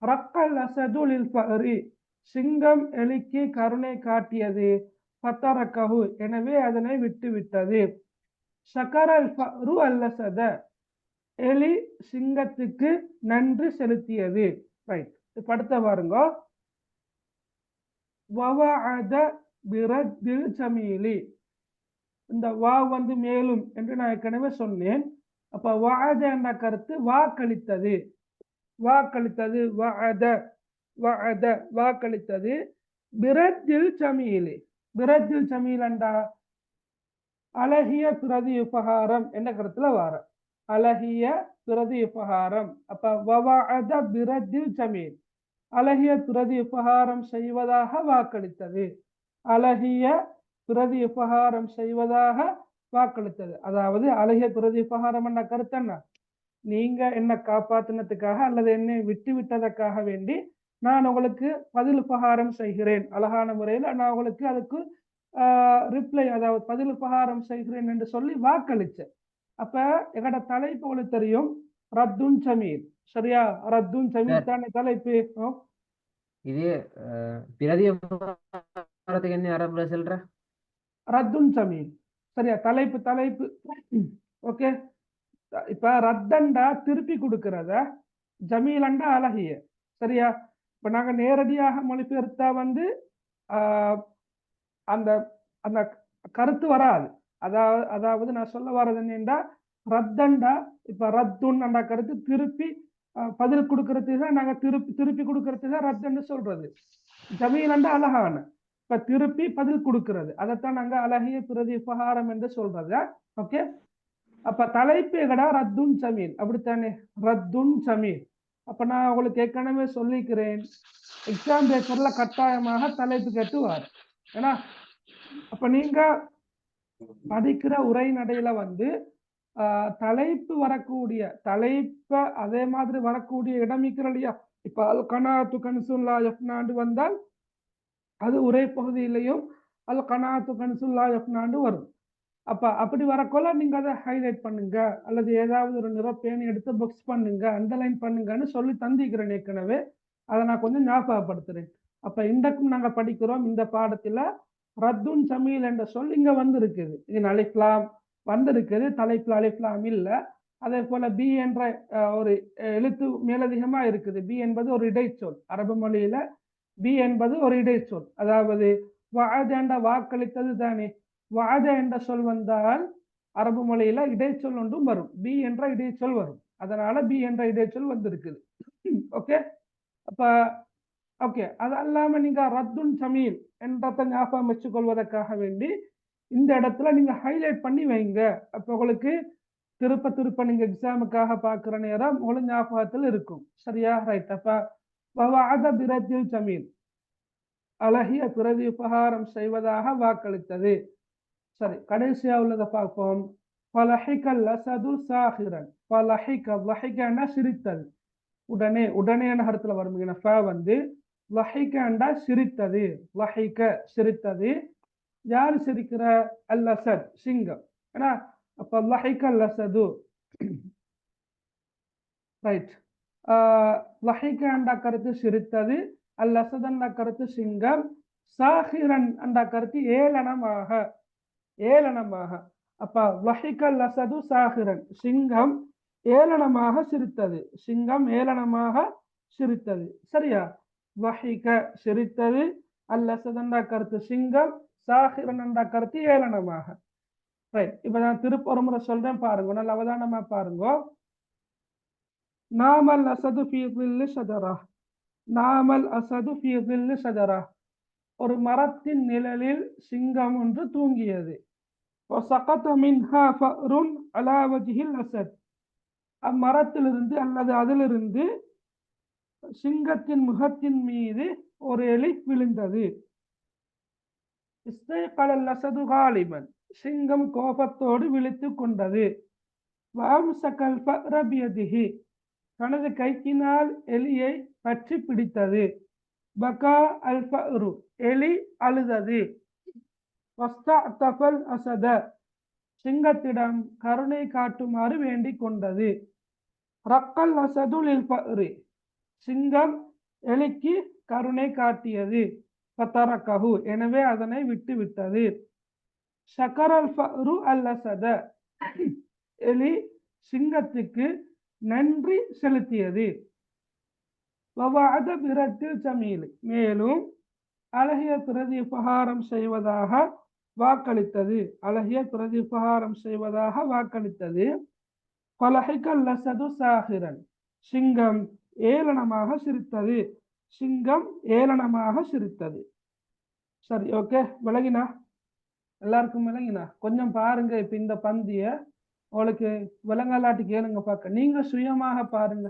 ரக்கல் அசது லில் ஃபஅரி, சிங்கம் எலிக்கு கருணை காட்டியது. ஃபதரகஹு, எனவே அதனை விட்டுவிட்டது. ஷகரல் ஃபஅரு அல்லசத, எலி சிங்கத்துக்கு நன்றி செலுத்தியது. ரைட், இப்ப அடுத்த பாருங்க. வவஅத பிரத்தில் ஜமீலி, இந்த வா வந்து மேலும் என்று நான் ஏற்கனவே சொன்னேன். அப்ப வஅத என்ற கருத்து வாக்களித்தது, வாக்களித்தது. வஅத வஅத வாக்களித்தது. பிரத்தில் ஜமீலி, பிரத்தில் ஜமீல் என்றா அழகிய பிரதி உபகாரம் என்ற கருத்துல வார, அழகிய பிரதி உபகாரம். அப்ப வவஅத பிரத்தில் ஜமீல், அழகிய பிரதி உபகாரம் செய்வதாக வாக்களித்தது. அழகிய பிரதி உபகாரம் செய்வதாக வாக்களித்தது. அதாவது அழகிய பிரதி உபகாரம் என்ற கருத்து என்ன, நீங்க என்ன காப்பாத்தினதுக்காக அல்லது என்னை விட்டு விட்டதற்காக வேண்டி நான் உங்களுக்கு பதில் உபகாரம் செய்கிறேன், அழகான முறையில் நான் உங்களுக்கு அதுக்கு ரிப்ளை, அதாவது பதில் உபகாரம் செய்கிறேன் என்று சொல்லி வாக்களிச்சேன். அப்ப எங்கட தலைப்பு உங்களுக்கு தெரியும், ரத்துன் ஜமீல். சரியா, ரத்துன் ஜமீல் தானே தலைப்பு. இது பிரதி உபகாரத்துக்கு என்ன அரபுல சொல்ற? ரத்துன் ஜமீல். சரியா, தலைப்பு தலைப்பு. ஓகே, இப்ப ரத்தண்டா திருப்பி கொடுக்கிறத, ஜமீலண்டா அழகிய. சரியா, இப்ப நாங்க நேரடியாக மொழிபெயர்த்தா வந்து அந்த அந்த கருத்து வராது. அதாவது நான் சொல்ல வர்றது என்னண்டா, ரத்தண்டா இப்ப ரத்துன் என்ற கருத்து திருப்பி பதில் கொடுக்கறதுக்கு தான் நாங்க திருப்பி கொடுக்கறதுக்கு தான் ரத்தன்னு சொல்றது. ஜமீலண்டா அழகான, இப்ப திருப்பி பதில் கொடுக்கிறது, அதைத்தான் நாங்க அழகிய பிரதி உபகாரம் என்று சொல்றது. ஓகே, அப்ப தலைப்பு எங்கடா ரத்துன் ஜமீல், அப்படித்தானே, ரத்துன் ஜமீல். அப்ப நான் உங்களுக்கு ஏற்கனவே சொல்லிக்கிறேன், எக்ஸாம் பேப்பர்ல கட்டாயமாக தலைப்பு கேட்டுவார். ஏன்னா அப்ப நீங்க படிக்கிற உரைநடையில வந்து தலைப்பு வரக்கூடிய தலைப்ப அதே மாதிரி வரக்கூடிய இடம் இருக்கிற இல்லையா. இப்ப அல் கனாத்து கன்சுல்லா யஃப்னாண்டு வந்தால் அது உரை பகுதியிலையும் அல் கனாத்து கன்சுல்லா யஃப்னாண்டு வரும். அப்ப அப்படி வரக்கொள்ள நீங்க அதை ஹைலைட் பண்ணுங்க, அல்லது ஏதாவது ஒரு நிறப்பேணி எடுத்து புக்ஸ் பண்ணுங்க, அண்டர்லைன் பண்ணுங்கன்னு சொல்லி தந்திக்கிறேன் ஏற்கனவே. அதை நான் கொஞ்சம் ஞாபகப்படுத்துறேன். அப்ப இன்றைக்கும் நாங்க படிக்கிறோம் இந்த பாடத்துல ரத்துன் ஜமீல் என்ற சொல் இங்க வந்திருக்குது. இது அலிஃப்லாம் வந்திருக்குது, தலைப்புல அலிஃப்லாம் இல்ல. அதே போல பி என்ற ஒரு எழுத்து மேலதிகமா இருக்குது. பி என்பது ஒரு இடைச்சொல், அரபு மொழியில பி என்பது ஒரு இடைச்சொல். அதாவது வஅத என்ற வாக்களித்தது தானே, வஅத என்ற சொல் வந்தால் அரபு மொழியில இடைச்சொல் ஒன்றும் வரும், பி என்ற இடைச்சொல் வரும். அதனால பி என்ற இடைச்சொல் வந்திருக்குது. ஓகே, அப்ப ஓகே, அது அல்லாம நீங்க ரத்துன் ஜமீல் என்றதை ஞாபகம் வச்சுக் கொள்வதற்காக வேண்டி இந்த இடத்துல நீங்க ஹைலைட் பண்ணி வைங்க. அப்ப உங்களுக்கு திருப்ப நீங்க எக்ஸாமுக்காக பாக்குற நேரம் உங்களுக்கு ஞாபகத்தில் இருக்கும். சரியா, ரைட். அப்ப வவஅத பிரத்தில் ஜமீல், அழகிய பிரதி உபகாரம் செய்வதாக வாக்களித்தது. சரி, கடைசியா உள்ளதை பார்ப்போம். ஃபலஹிகல் அஸது சாஹிரன், ஃபலஹிக சிரித்தது. உடனே என்ற அர்த்தத்துல வரும். ஃப வந்து லஹிகண்டா சிரித்தது, லஹிக சிரித்தது. யாரு சிரிக்கிற? அல் அஸத், சிங்கம். ஏன்னா அப்ப லஹிகல் அஸது. ரைட், லஹிக என்ற கருத்து சிரித்தது, அல் அஸத் என்ற கருத்து சிங்கம், சாஹிரன் என்ற கருத்து ஏளனமாக, ஏளனமாக. அப்ப லஹிகல் அஸது சாஹிரன், சிங்கம் ஏளனமாக சிரித்தது, சிங்கம் ஏளனமாக சிரித்தது. சரியா, லஹிக சிரித்தது, அல் அஸத் என்ற கருத்து சிங்கம், சாஹிரன் என்ற கருத்து ஏளனமாக. ரைட், இப்ப நான் திருப்ப ஒரு முறை சொல்றேன், பாருங்க, நல்ல அவதானமா பாருங்க. நாமல் அஸது ஃபீ ظில்லி ஷஜரா, நாமல் அஸது ஃபீ ظில்லி ஷஜரா, ஒரு மரத்தின் நிழலில் சிங்கம் ஒன்று தூங்கியது. وسقط منها فأر على وجه الأسد அம்மரத்திலிருந்து அல்லது அதிலிருந்து சிங்கத்தின் முகத்தின் மீது ஒரு எலி விழுந்தது. இஸ்தைகல் அல்-அஸது காலிபன் சிங்கம் கோபத்தோடு விழித்துக் கொண்டது. வஅம்ஸகல் ஃபஅர பியதிஹி தனது கைக்கினால் எலியை பற்றி பிடித்தது. பகா அல் ஃபஅரு எலி அழுதது. வஸ்தஅதஃபல் அஸத சிங்கத்திடம் கருணை காட்டுமாறு வேண்டிக் கொண்டது. ரக்கல் அஸது லில் ஃபஅரி சிங்கம் எலிக்கு கருணை காட்டியது. ஃபதரகஹு எனவே அதனை விட்டுவிட்டது. ஷக்கரல் ஃபஅரு அல் அஸத எலி சிங்கத்துக்கு நன்றி செலுத்தியது. வவஅத பிரத்தில் ஜமீல் மேலும் அழகிய பிரதிபகாரம் செய்வதாக வாக்களித்தது. அழகிய பிரதிபகாரம் செய்வதாக வாக்களித்தது. ஃபலஹிகல் அஸது சாஹிரன் சிங்கம் ஏளனமாக சிரித்தது. சிங்கம் ஏளனமாக சிரித்தது. சரி, ஓகே, விளங்கினா? எல்லாருக்கும் விளங்கினா? கொஞ்சம் பாருங்க. இப்ப இந்த பந்திய உங்களுக்கு விளங்கலாட்டி கேளுங்க பார்க்க. நீங்க சுயமாக பாருங்க.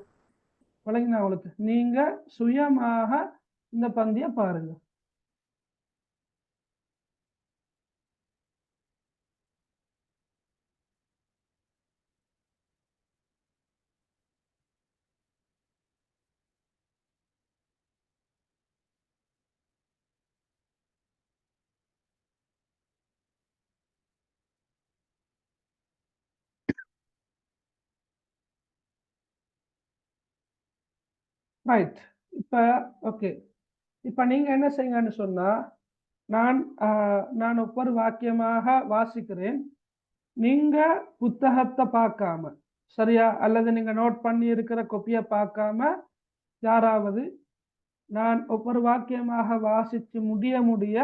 விளங்கினா உங்களுக்கு? நீங்க சுயமாக இந்த பந்திய பாருங்க. ரைட். இப்ப ஓகே, இப்ப நீங்க என்ன செய்யுங்கன்னு சொன்னா, நான் ஒவ்வொரு வாக்கியமாக வாசிக்கிறேன். நீங்க புத்தகத்தை பார்க்காம, சரியா, அல்லது நீங்க நோட் பண்ணி இருக்கிற கொப்பியை பார்க்காம யாராவது நான் ஒவ்வொரு வாக்கியமாக வாசிச்சு முடிய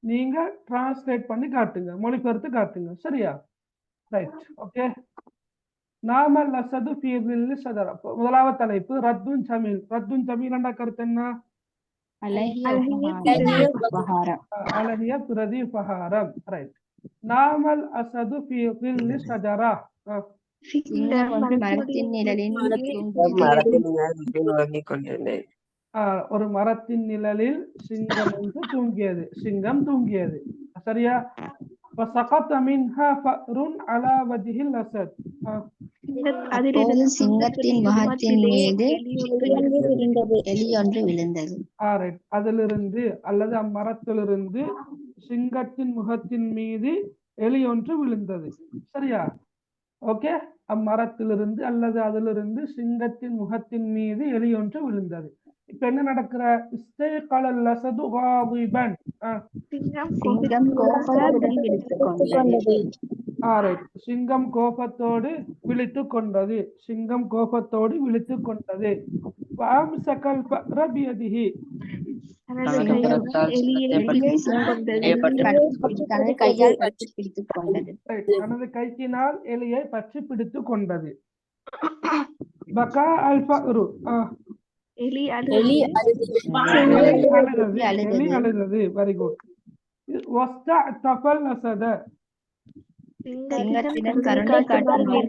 நீங்க டிரான்ஸ்லேட் பண்ணி காட்டுங்க, மொழிபெயர்த்து காட்டுங்க. சரியா? Right, okay. நாமல் அஸது ஃபீ ஸில்லி ஷஜரா. முதலாவது தலைப்பு ரத்துன் ஜமீல். ரத்துன் ஜமீல் என்ற கருத்து என்ன? அழகிய பிரதிபகாரம். ரைட். நாமல் அஸது ஃபீ ஸில்லி ஷஜரா மரத்தின் நிழலில் ஒரு மரத்தின் நிழலில் சிங்கம் ஒன்று தூங்கியது. சிங்கம் தூங்கியது. சரியா? فسقط منها فأر على وجه الأسد சிங்கத்தின் முகத்தின் மீது எலி ஒன்று விழுந்தது. அதிலிருந்து அல்லது அம்மரத்திலிருந்து சிங்கத்தின் முகத்தின் மீது எலி ஒன்று விழுந்தது. சரியா? ஓகே. அம்மரத்திலிருந்து அல்லது அதிலிருந்து சிங்கத்தின் முகத்தின் மீது எலி ஒன்று விழுந்தது. இப்ப என்ன நடக்கிற? இஸ்தைகல் அல்-அஸது காலிபன் சிங்கம் கோபத்தோடு விழித்துக் கொண்டது. சிங்கம் கோபத்தோடு விழித்துக் கொண்டது. சிங்கம் கோபத்தோடு விழித்துக் கொண்டது. வஅம்ஸகல் ஃபஅர பியதிஹி கையால் பற்றி பிடித்துக் கொண்டது. தனது கைக்கினால் எலியை பற்றி பிடித்துக் கொண்டது. பகா அல் ஃபஅரு எலி அழுதது. Very good. வஸ்தஅதஃபல் அஸத சிங்கத்திடம் கருணை காட்டுமாறு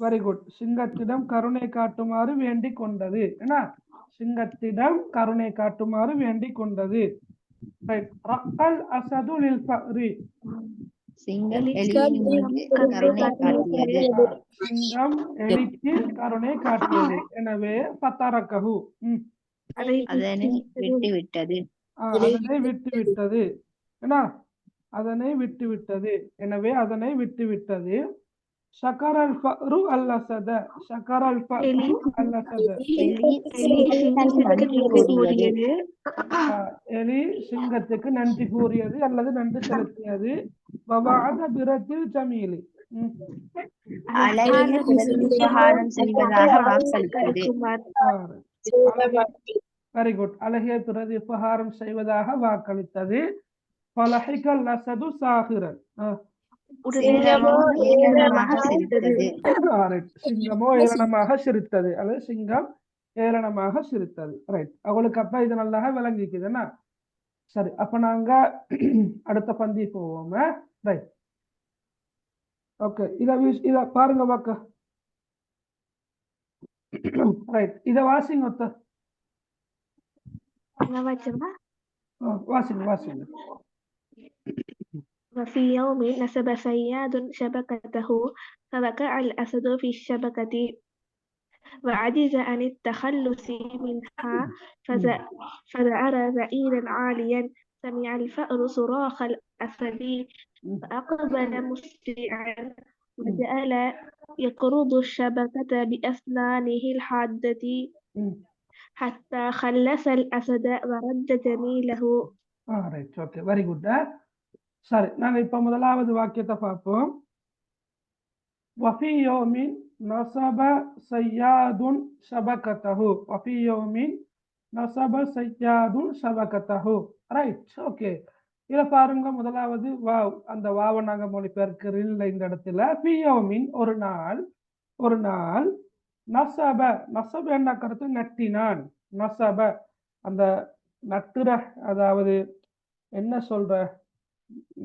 வெரி குட். சிங்கத்திடம் கருணை காட்டுமாறு வேண்டிக் கொண்டது. என்ன? சிங்கத்திடம் கருணை காட்டுமாறு வேண்டிக் கொண்டது. ரக்கல் அஸது லில் ஃபஅரி சிங்கம் எலியின் மீது கருணை காட்டியது. சிங்கம் எலிக்கு கருணை காட்டியது. எனவே ஃபதரகஹு அதனை விட்டுவிட்டது. அதனை விட்டுவிட்டது. என்ன? அதனை விட்டுவிட்டது. எனவே அதனை விட்டுவிட்டது. ஷக்கரல் ஃபஅரு அல் அஸத ஷக்கரல் ஃபஅரு அல் அஸத எலி சிங்கத்துக்கு நன்றி கூறியது அல்லது நன்றி செலுத்தியது. வவஅத பிரத்தில் ஜமீலி அழகிய பிரதிபகாரம் செய்வதாக வாக்களித்தது. Very good. அழகிய பிரதிபகாரம் செய்வதாக வாக்களித்தது. ஃபலஹிகல் அஸது சாஹிரன் சிங்கமோ ஏளனமாக சிரித்தது. சிங்கமோ ஏளனமாக சிரித்தது அல்லது சிங்கம் ஏளனமாக சிரித்தது. ரைட். அவளுக்கு அப்ப இது நல்லா விளங்கிக்குதுன்னா சரி, அப்ப நாங்க அடுத்த பந்தி போவோம். Right, okay. இத பாருங்க பாக்க. ரைட், இத வாசிங்க ஒத்த. வாசிங்க. وفي يوم نسب صياد شبكته فوقع الأسد في الشبكة وعجز عن التخلص منها فزعر زئيرا عاليا سمع الفأر صراخ الأسد فأقبل مسرعا وجعل يقرض الشبكة بأسنانه الحادة حتى خلص الأسد ورد جميله. Right, okay, very good. சரி, நாங்க இப்ப முதலாவது வாக்கியத்தை பார்ப்போம். وفي يوم نصب صياد شبكته. وفي يوم نصب صياد شبكته. Right, okay. இத பாருங்க, முதலாவது வாவ். அந்த வாவை நாங்க மொழிபெயர்க்கிறோம் இந்த இடத்துல. في يوم ஒரு நாள் நசப. நசப என்ன கருத்து? நட்டினான். நசப அந்த நட்டுற, அதாவது என்ன சொல்ற,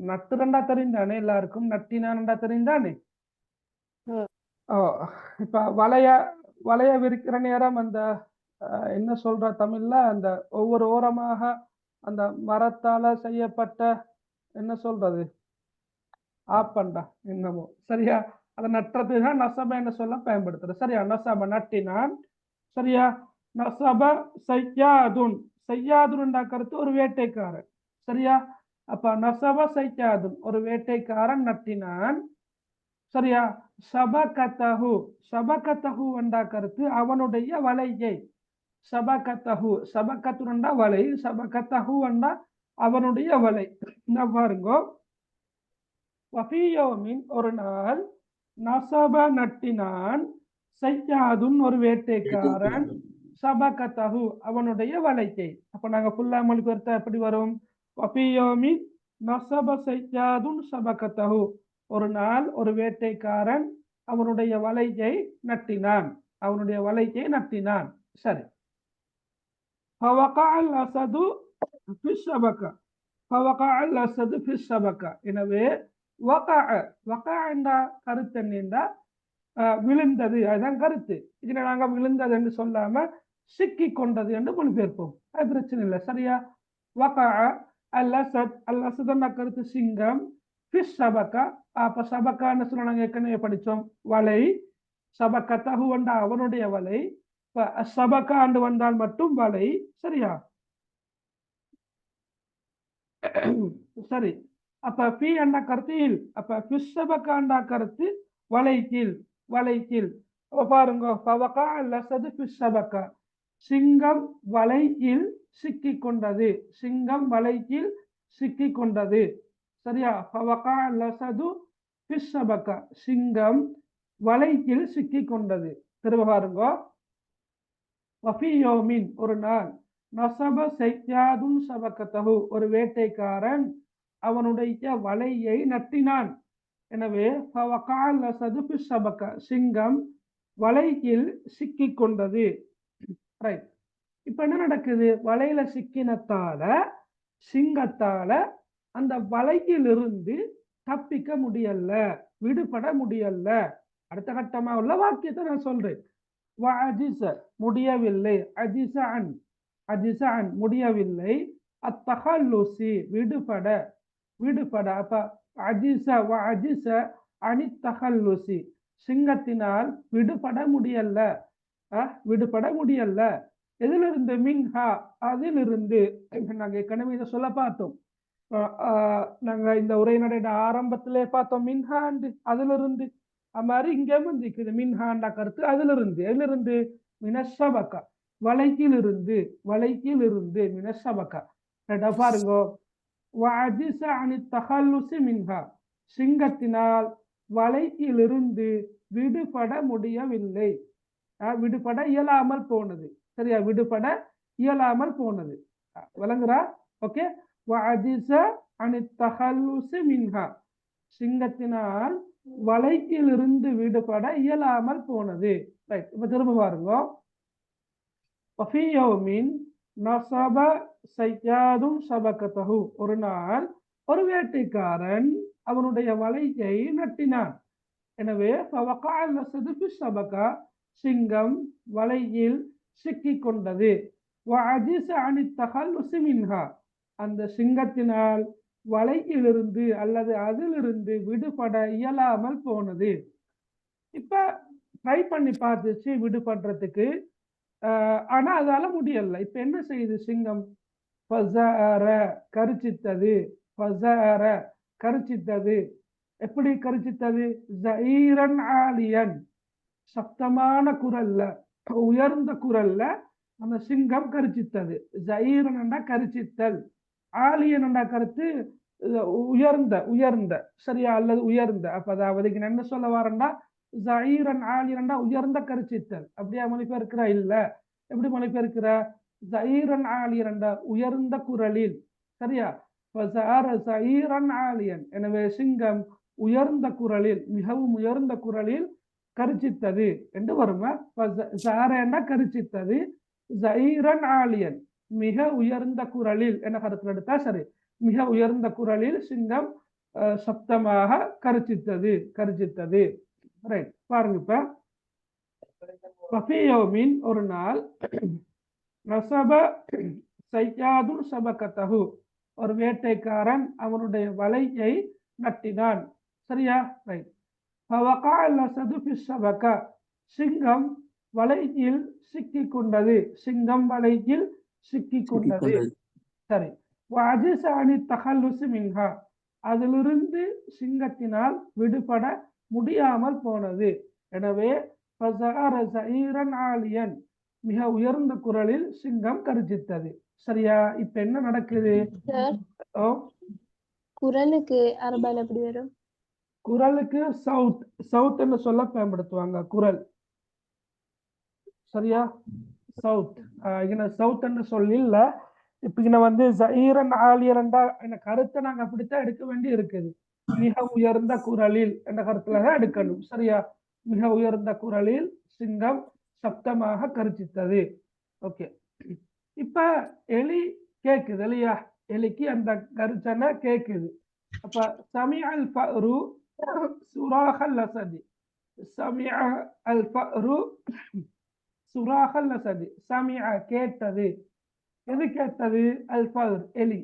நட்டுறண்டா தெரிந்தானே எல்லாருக்கும். நட்டினான்டா தெரிந்தானே. இப்ப வளைய விரிக்கிற நேரம் அந்த என்ன சொல்ற தமிழ்ல, அந்த ஒவ்வொரு ஓரமாக அந்த மரத்தால செய்யப்பட்ட என்ன சொல்றது, ஆப்பண்டா என்னமோ, சரியா? அதை நட்டுறதுதான் நசப என்ன சொல்ல பயன்படுத்துற. சரியா? நசப நட்டினான். சரியா? நசப சையாதுன். சையாதுன் கருத்து ஒரு வேட்டைக்காரன். சரியா? அப்ப நசப சையாதுன் ஒரு வேட்டைக்காரன் நட்டினான். சரியா? சபகதஹு. சபகதஹு என்ற கருத்து அவனுடைய வலையை. சபகதஹு, சபகத்துண்டா வலை, சபகதஹு என்றா அவனுடைய வலை. பாருங்கோ, வஃபியோமின் ஒரு நாள், நசப நட்டினான், சையாதுன் ஒரு வேட்டைக்காரன், சபகதஹு அவனுடைய வலையை. அப்ப நாங்க ஃபுல்லா மொழிபெயர்த்தா எப்படி வரும்? வஃபியோமின் நசப சையாதுன் சபகதஹு. ஒரு நாள் ஒரு வேட்டைக்காரன் அவனுடைய வலையை நட்டினான். அவனுடைய வலையை நட்டினான். சரி. எனவே கருத்து என்ன? விழுந்தது, அதுதான் கருத்து. இதுல நாங்க விழுந்தது என்று சொல்லாம சிக்கி கொண்டது என்று மொழிபெயர்ப்போம். அது பிரச்சனை இல்லை. சரியா? கருத்து சிங்கம். அப்ப சபக்கான்னு சொல்ல நாங்க ஏற்கனவே படிச்சோம், வலை. சபகதஹு வந்தா அவனுடைய வலை. சபகா ஆண்டு வந்தால் மட்டும் வலை. சரியா? சரி. அப்ப பி அண்ணா கருத்து இல். அப்ப பிஸ்ஸபகா கருத்து வலை கீழ். வலை கீழ். பாருங்க, சிங்கம் வலையில் சிக்கி கொண்டது. சிங்கம் வலையில் சிக்கி கொண்டது. சரியா? சிங்கம் வலையில் சிக்கி கொண்டது. திரும்ப பாருங்க, வஃபியோமின் ஒரு நாள், நசப சையாதுன் சபகதஹு ஒரு வேட்டைக்காரன் அவனுடைய வலையை நட்டினான். எனவே சிங்கம் வலையில் சிக்கி கொண்டது. ரைட். இப்ப என்ன நடக்குது? வலையில சிக்கினத்தால சிங்கத்தால அந்த வலையிலிருந்து தப்பிக்க முடியல, விடுபட முடியல. அடுத்த கட்டமா உள்ள வாக்கியத்தை நான் சொல்றேன். முடியவில்லை. அஜிசன் முடியவில்லை. அத்தகல்லுசி விடுபட. விடுபட. அப்ப அஜிச அனி தகல்லுசி சிங்கத்தினால் விடுபட முடியல. விடுபட முடியல. எதிலிருந்து? மின்ஹா அதிலிருந்து. நாங்க ஏற்கனவே இதை சொல்ல பார்த்தோம். நாங்க இந்த உரைநடையோட ஆரம்பத்திலே பார்த்தோம் மின்ஹாண்டு, அதிலிருந்து. அது மாதிரி இங்கே வந்துக்குது மின்ஹாண்டா கருத்து அதிலிருந்து. எதிலிருந்து? மினசபகா வலைக்கில் இருந்து. வலைக்கில் இருந்து மினசபகா. பாருங்க, மின்ஹா சிங்கத்தினால் வலைக்கிலிருந்து விடுபட முடியவில்லை. விடுபட இயலாமல் போனது. சரியா? விடுபட இயலாமல் போனது. விளங்குறா? ஓகே. மின்ஹா சிங்கத்தினால் வலைக்கிலிருந்து விடுபட இயலாமல் போனது. ரைட். இப்ப திரும்ப பாருங்க, வஃபியோமின் நஸப சையாதுன் சபகதஹு, ஒரு நாள் ஒரு வேட்டைக்காரன் அவனுடைய வலையை நட்டினான். எனவே ஃபவகஅல் அஸது ஃபி ஸபகா, சிங்கம் வலையில் சிக்கிக் கொண்டது. வஅஜிஸ அனி தகல்லுஸி மின்ஹா, அந்த சிங்கத்தினால் வலையிலிருந்து அல்லது அதிலிருந்து விடுபட இயலாமல் போனது. இப்ப ட்ரை பண்ணி பார்த்துச்சு விடுபடுறதுக்கு, ஆனா அதால முடியல. இப்ப என்ன செய்யுது சிங்கம்? ஃபஸஅர, கரிச்சித்தது. ஃபஸஅர, கரிச்சித்தது. எப்படி கரிச்சித்தது? ஸஈரன் ஆலியன், சப்தமான குரல்ல, உயர்ந்த குரல்ல அந்த சிங்கம் கரிச்சித்தது. ஸஈரன் என்றா கரிச்சித்தல், ஆலியன் என்றா கருத்து உயர்ந்த உயர்ந்த, சரியா, அல்லது உயர்ந்த. அப்ப அதாவது என்ன சொல்ல வரேன்டா, ஸஈரன் ஆலியன் உயர்ந்த கரிச்சித்தல். அப்படியா மொழிபெயர்க்கிறா? இல்ல. எப்படி மொழிபெயர்க்கிறா? ஸஈரன் ஆலியன், உயர்ந்த குரலில், சரியா. ஃபஸஅர ஸஈரன் ஆலியன், எனவே சிங்கம் உயர்ந்த குரலில், மிகவும் உயர்ந்த குரலில் கரிச்சித்தது என்று வருமா? கரிச்சித்தது, ஸஈரன் ஆலியன், மிக உயர்ந்த குரலில் என கருத்தில் எடுத்தா சரி. மிக உயர்ந்த குரலில் சிங்கம் சப்தமாக கரிச்சித்தது கரிச்சித்தது. ரைட், பாருங்க. இப்ப வஃபியௌமின், ஒரு நாள், நஸப சையாதுன் ஸபகதஹு, ஒரு வேட்டைக்காரன் அவனுடைய வலையை நட்டினான். சரியா? ரைட். ஃபவகஅல் அஸது ஃபி ஸபகா, சிங்கம் வலையில் சிக்கிக் கொண்டது. சிங்கம் வலையில் சிக்கிக் கொண்டது. சரி. வஅஜிஸ அனி தகல்லுஸி மின்ஹா, அதிலிருந்து சிங்கத்தினால் விடுபட முடியாமல் போனது. எனவே ஃபஸஅர ஸஈரன் ஆலியன், மிக உயர்ந்த குரலில் சிங்கம் கர்ஜித்தது. சரியா? இப்ப என்ன நடக்குது? குரலுக்கு அரபால எப்படி வரும்? குரலுக்கு சவுத், சவுத்ன்னு சொல்ல பயன்படுத்துவாங்க குரல். சரியா? சவுத். இங்க சவுத்ன்னு சொல்லி இல்ல. இப்ப இங்க வந்து ஸஈரன் ஆலியன் என்ற கருத்தை நாங்க அப்படித்தான் எடுக்க வேண்டி இருக்குது. மிக உயர்ந்த குரலில் என்ற கருத்துல தான் எடுக்கணும். சரியா? மிக உயர்ந்த குரலில் சிங்கம் சப்தமாக கர்ஜித்தது. ஓகே. இப்ப எலி கேக்குது இல்லையா? எலிக்கு அந்த கர்ஜனை கேக்குது. அப்ப சமிஅல் ஃபஅரு சுராஹல் அஸதி, சமிஅல் ஃபஅரு சுராஹல் அஸதி, சமிஅ கேட்டது. எது கேட்டது? அல் ஃபஅர், எலி.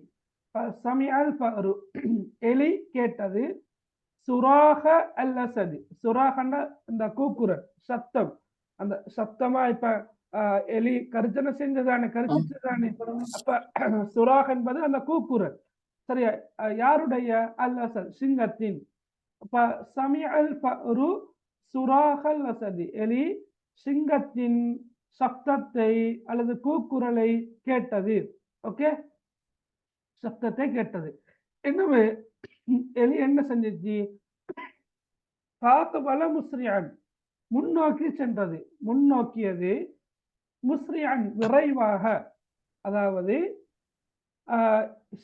சமிஅல் ஃபஅரு, எலி கேட்டது. சுராஹ அல் அஸதி, சுராஹன்னா இந்த கூக்குரல் சத்தம், அந்த சத்தமா இப்ப எலி கர்ஜனை செஞ்சதானே, கரிச்சிச்சதானே. அப்ப சுராஹ் என்பது அந்த கூக்குரல். சரியா? யாருடைய? அல் அஸத், சிங்கத்தின். அப்ப சமிஅல் ஃபஅரு சுராஹல் அஸதி, எலி சிங்கத்தின் சப்தத்தை அல்லது கூக்குரலை கேட்டது. ஓகே, சப்தத்தை கேட்டது. எனவே எலி என்ன செஞ்சிச்சு? காத்தபல முஸ்ரிஅன், முன்னோக்கி சென்றது, முன்னோக்கியது. முஸ்ரிஅன், விரைவாக, அதாவது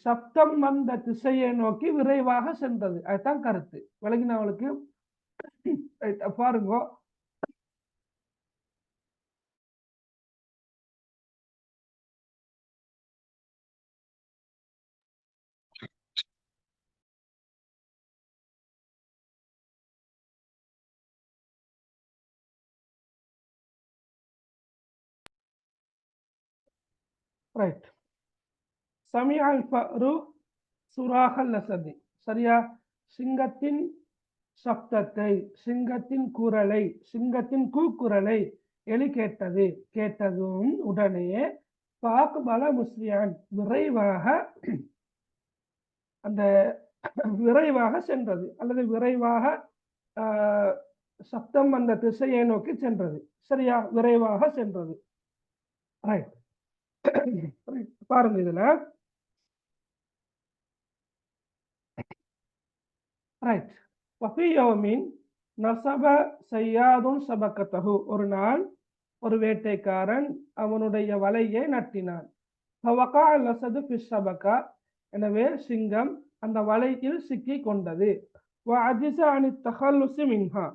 சப்தம் வந்த திசையை நோக்கி விரைவாக சென்றது. அதுதான் கருத்து. விளங்கினவளுக்கு பாருங்க. ரைட். சமிஅல் ஃபஅரு சுராஹல் அஸதி, சரியா? சிங்கத்தின் சப்தத்தை, சிங்கத்தின் குரலை, சிங்கத்தின் கூக்குரலை எலி கேட்டது. கேட்டதும் உடனே பாக்பல முஸ்ரிஅன், விரைவாக, அந்த விரைவாக சென்றது அல்லது விரைவாக சப்தம் அந்த திசையை நோக்கி சென்றது. சரியா? விரைவாக சென்றது. ரைட். பாருங்க இதுல. ரைட். வஃபி யௌமின் நஸப சய்யாதுன் ஸபகதஹு, ஒரு நாள் ஒரு வேட்டைக்காரன் அவனுடைய வலையை நட்டினான். ஃபவகஅல் அஸது ஃபி ஸபகா, எனவே சிங்கம் அந்த வலையில் சிக்கி கொண்டது. வஅஜிஸ அனி தகல்லுஸி மின்ஹா,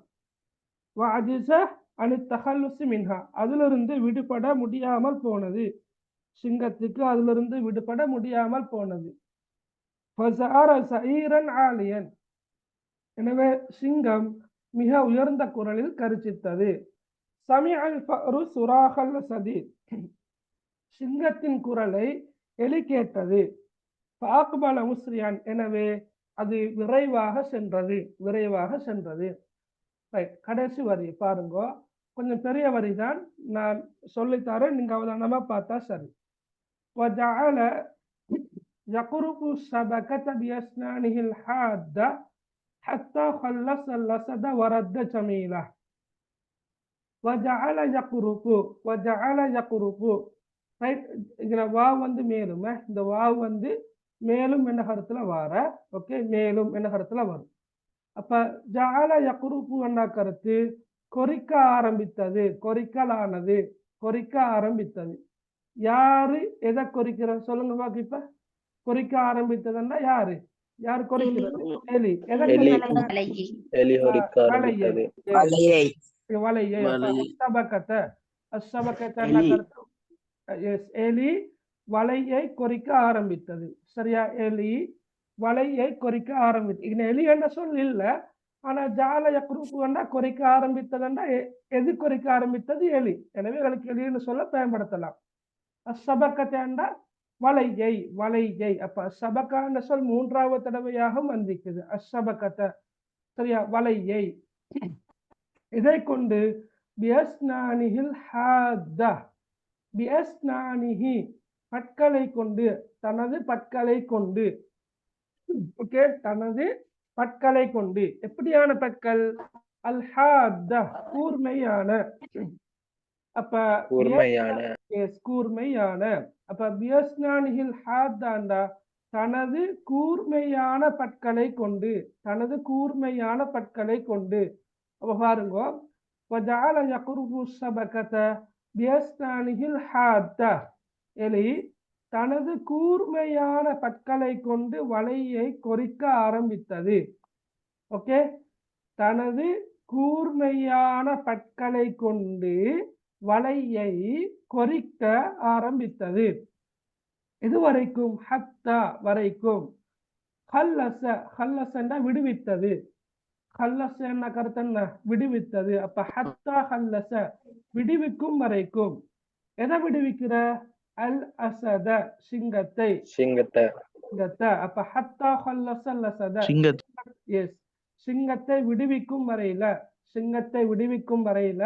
வஅஜிஸ அனி தகல்லுஸி மின்ஹா, அதிலிருந்து விடுபட முடியாமல் போனது. சிங்கத்துக்கு அதிலிருந்து விடுபட முடியாமல் போனது. ஃபஸஅர ஸஈரன் ஆலியன். எனவே சிங்கம் மிக உயர்ந்த குரலில் கர்ஜித்தது. சமிஅல் ஃபஅரு சுராஹல் சதீத். சிங்கத்தின் குரலை எலி கேட்டது. ஃபஅக்பல முஸ்ரியான். எனவே அது விரைவாக சென்றது. ரைட், கடைசி வரி பாருங்க, கொஞ்சம் பெரிய வரி தான், நான் சொல்லித்தரேன், நீங்க அவதானமா பார்த்தா சரி. وجعل يقرب الشبكة بأسنانه الحادة حتى خلص اللسد ورد جميله. وجعل يقرب. ரைட், இங்க வாவ் வந்து மேலும், இந்த வாவ் வந்து மேலும் என்ன கருத்துல வார, ஓகே, மேலும் என்ன கருத்துல வரும். அப்ப ஜஅல யக்ருபு என்ற கருத்து கொறிக்க ஆரம்பித்தது, கொறிக்கலானது, கொறிக்க ஆரம்பித்தது. யாரு எதை கொறிக்கிற சொல்லுங்க பாக்க. இப்ப கொறிக்க ஆரம்பித்ததுன்னா யாரு கொறிக்கிறது? எலி. எதை கொறிக்கிறது? வலையை. எலி வலையை கொறிக்க ஆரம்பித்தது. சரியா? எலி வலையை கொறிக்க ஆரம்பித்து. எலி என்ற சொல் இல்ல, ஆனா ஜால யக்ருபுன்னா கொறிக்க ஆரம்பித்ததுன்னா எது கொறிக்க ஆரம்பித்தது? எலி. எனவே எங்களுக்கு எலின்னு சொல்ல பயன்படுத்தலாம். அஸ்ஸபகத்தா வலையை. அப்ப சபகா என்ற சொல் 3வது தடவையாக வந்திருக்குது. அஸ்ஸபகத்த. சரியா? வலையை. இதை கொண்டு பியஸ்னானிஹில் ஹாத்தா. பியஸ்னானிஹி பற்களை கொண்டு, தனது பற்களை கொண்டு. ஓகே, தனது பற்களை கொண்டு. எப்படியான பற்கள்? அல் ஹாத்தா, கூர்மையான. அப்ப கூர்மையான. அப்ப பியஸ்னானிஹில் ஹாத்தாண்டா தனது கூர்மையான பற்களை கொண்டு, தனது கூர்மையான பற்களை கொண்டு. அப்ப பாருங்க, وجعل يقرب الشبكة بأسنانه الحادة. எலி தனது கூர்மையான பற்களை கொண்டு வலையை கொறிக்க ஆரம்பித்தது. ஓகே, தனது கூர்மையான பற்களை கொண்டு வலையை கொறிக்க ஆரம்பித்தது. இதுவரைக்கும், ஹத்தா வரைக்கும். ஹல்லஸ விடுவித்தது. ஹல்லஸ என்ன கருத்து? என்ன? விடுவித்தது. அப்ப ஹத்தா ஹல்லஸ விடுவிக்கும் வரைக்கும். எதை விடுவிக்கிற? அல் அசத சிங்கத்தை. அப்ப ஹத்தா ஹல்லஸ லஸத எஸ், சிங்கத்தை விடுவிக்கும் வரையில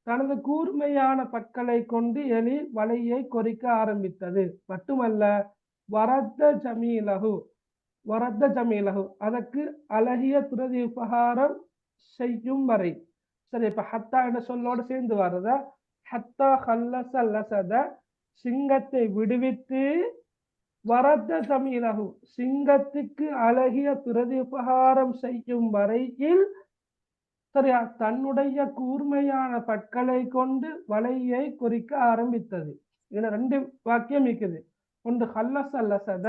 தனது கூர்மையான பற்களை கொண்டு எலி வலையை கொறிக்க ஆரம்பித்தது. மட்டுமல்ல, வரத்த ஜமீலகு அதற்கு அழகிய பிரதி உபகாரம் செய்யும் வரை. சரி, இப்ப ஹத்தா என்ற சொல்லோடு சேர்ந்து வர்றத ஹத்தா ஹல்லஸ லஸத சிங்கத்தை விடுவித்து, வரத்த ஜமீலகு சிங்கத்துக்கு அழகிய பிரதி உபகாரம் செய்யும் வரையில், சரியா, தன்னுடைய கூர்மையான பற்களை கொண்டு வலையை கொறிக்க ஆரம்பித்தது. இதுல 2 வாக்கியம் இருக்குது. ஒன்று ஹல்லஸ லஸத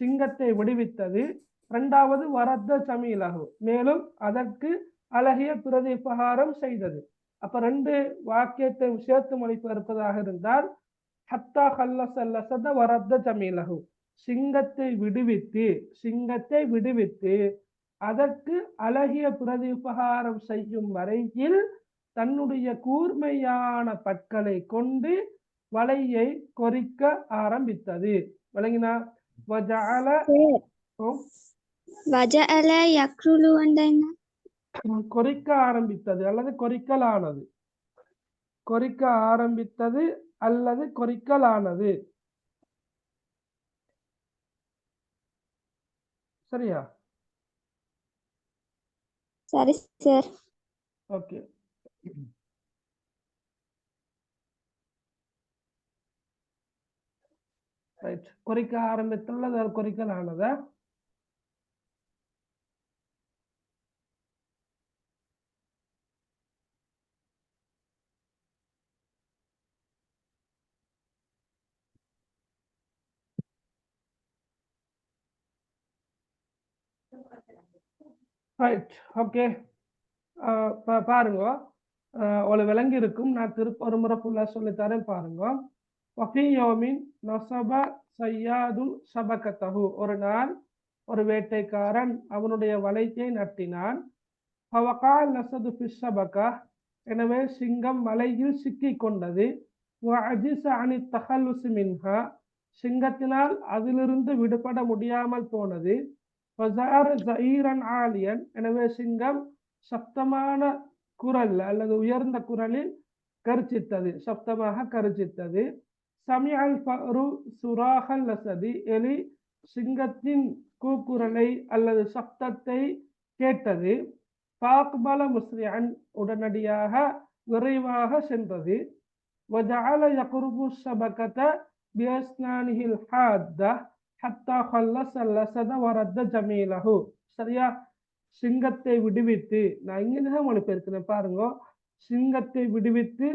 சிங்கத்தை விடுவித்தது, 2வது வரத்த ஜமீலகு மேலும் அதற்கு அழகிய பிரதி உபகாரம் செய்தது. அப்ப 2 வாக்கியத்தை சேர்த்து மொழிபெயர்ப்பதாக இருந்தால், ஹத்தா ஹல்லஸ லஸத வரத்த ஜமீலகு சிங்கத்தை விடுவித்து அதற்கு அழகிய பிரதி உபகாரம் செய்யும் வரையில் தன்னுடைய கூர்மையான பற்களை கொண்டு வலையை கொறிக்க ஆரம்பித்தது. விளங்கினா? கொறிக்க ஆரம்பித்தது அல்லது கொறிக்கலானது. கொறிக்க ஆரம்பித்தது அல்லது கொறிக்கலானது. சரியா? சரி சார். Okay, right. கொறிக்க ஆரம்பித்துள்ளது கொறிக்கலானதா? Right, okay. பாருங்க, ஒரு விலங்கு இருக்கும். நான் திருப்ப ஒரு முறை ஃபுல்லா சொல்லித்தரேன் பாருங்க. வஃபி யௌமின் நஸப சய்யாதுன் ஷபகதஹு, ஒரு நாள் ஒரு வேட்டைக்காரன் அவனுடைய வலையை நட்டினான். ஃபவகால் நஸது ஃபி ஷபகா, எனவே சிங்கம் வலையில் சிக்கிக் கொண்டது. வஅஜிஸ அனி தஹல்லுஸி மின்ஹா, சிங்கத்தினால் அதிலிருந்து விடுபட முடியாமல் போனது. வஸஅர ஸஈரன் ஆலியன், எனவே சிங்கம் சப்தமான குரல் அல்லது உயர்ந்த குரலில் கர்ஜித்தது, சப்தமாக கர்ஜித்தது. சமிஅல் ஃபஅரு சுராஹல் லஸதி, எலி சிங்கத்தின் கூக்குரலை அல்லது சப்தத்தை கேட்டது. ஃபாக்பல முஸ்ரிஅன், உடனடியாக விரைவாக சென்றது. வஜஅல யக்ருபு ஷபகத பிஅஸ்னானிஹில் ஹாத்தா ஹத்தா ஹல்லஸ லஸத வரத்த ஜமீலஹு. சரியா? சிங்கத்தை விடுவித்து, நான் இங்கே மொழிபெயர்க்கிறேன் பாருங்க. சிங்கத்தை விடுவித்து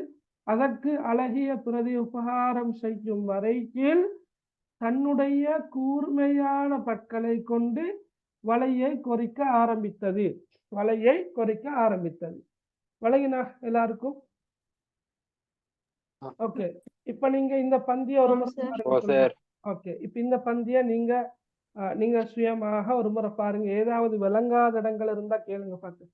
அதற்கு அழகிய பிரதி உபகாரம் செய்யும் வரையில் தன்னுடைய கூர்மையான பற்களை கொண்டு வலையை கொறிக்க ஆரம்பித்தது. வலையை கொறிக்க ஆரம்பித்தது. வலையினா எல்லாருக்கும் ஓகே. இப்ப நீங்க இந்த பந்திய ஒரு முறை, ஓகே, இப்ப இந்த பந்திய நீங்க சுயமாக ஒரு முறை பாருங்க. ஏதாவது விளங்காத இடங்கள் இருந்தா கேளுங்க பார்த்து.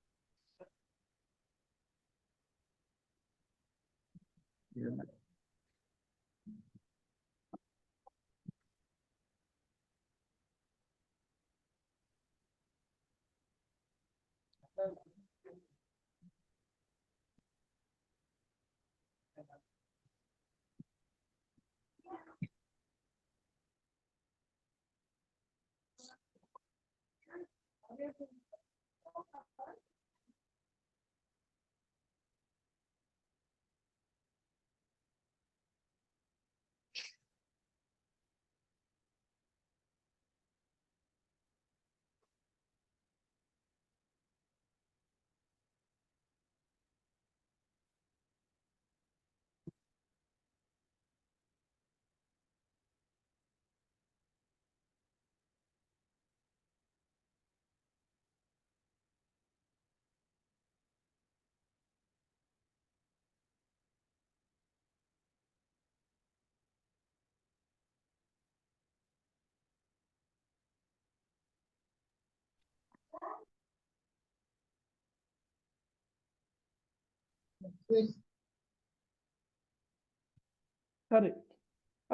சரி,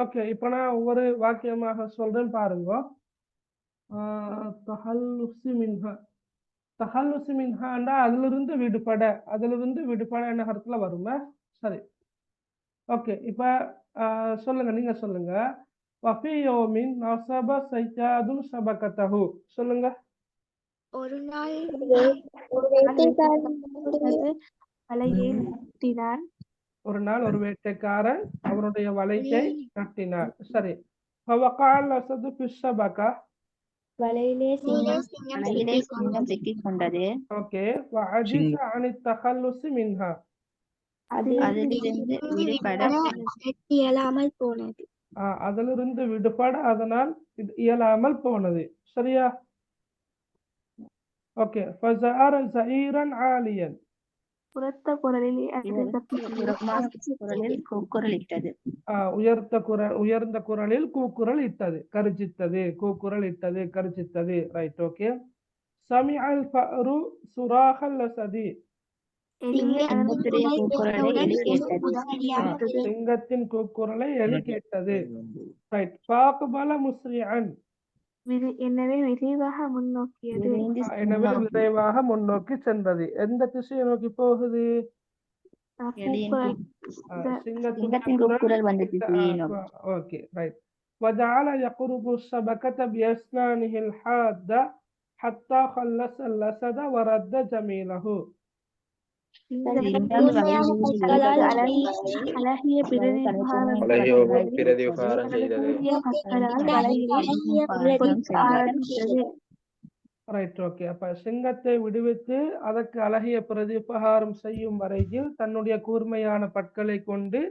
ஓகே. இப்ப நான் ஒவ்வொரு வாக்கியமாக சொல்றேன் பாருங்க. தஹல்லுஸி மின்ஹா, தஹல்லுஸி மின்ஹாண்டா அதிலிருந்து விடுபட, அதிலிருந்து விடுபட என்ன அர்த்தத்துல வருமா? சரி, ஓகே. இப்ப சொல்லுங்க, நீங்க சொல்லுங்க. வஃபி யௌமின் நஸப சய்யாதுன் ஷபகதஹு, சொல்லுங்க. ஒரு நாள் ஒரு வேட்டைக்காரன் வலையை நட்டினான். ஒரு நாள் ஒரு வேட்டைக்காரன் அவனுடைய வலையை நட்டினான். சரி. ஃபவகால் நஸது ஃபி ஷபகா, வலையிலே வலையிலே சிங்கம் சிக்கிக் கொண்டது. ஓகே. வஅஜிஸ அனி தஹல்லுஸி மின்ஹா, அதிலிருந்து விடுபட இயலாமல் போனது. அதிலிருந்து விடுபட அதனால் இயலாமல் போனது. சரியா? ஓகே. ஃபஸஅர ஸஈரன் ஆலியன், உரத்த குரலில் குரலில் கூக்குரலிட்டது. உயர்ந்த குரலில் கூக்குரல் இட்டது, கர்ஜித்தது, கூக்குரல் இட்டது, கர்ஜித்தது. Right, okay. சமிஅல் ஃபஅரு சுராஹல் லஸதி, சிங்கத்துடைய கூக்குரலை எலி கேட்டது. சிங்கத்தின் கூக்குரலை எலி கேட்டது. ரைட். ஃபாக்பல முஸ்ரிஅன், எனவே விரைவாக முன்னோக்கியது. எனவே விரைவாக முன்னோக்கி சென்றது. எந்த திசையை நோக்கி போகுது? சிங்கத்தின் கூக்குரல் வந்த திசையை நோக்கி. Okay, right. وجعل يقرب الشبكة بأسنانه الحادة حتى خلص اللسد ورد جميله. அழகிய பிரதியுபகாரம் செய்தது. Right, okay. அப்ப சிங்கத்தை விடுவித்து அதற்கு அழகிய பிரதியுபகாரம் செய்யும் வரையில் தன்னுடைய கூர்மையான பற்களை கொண்டு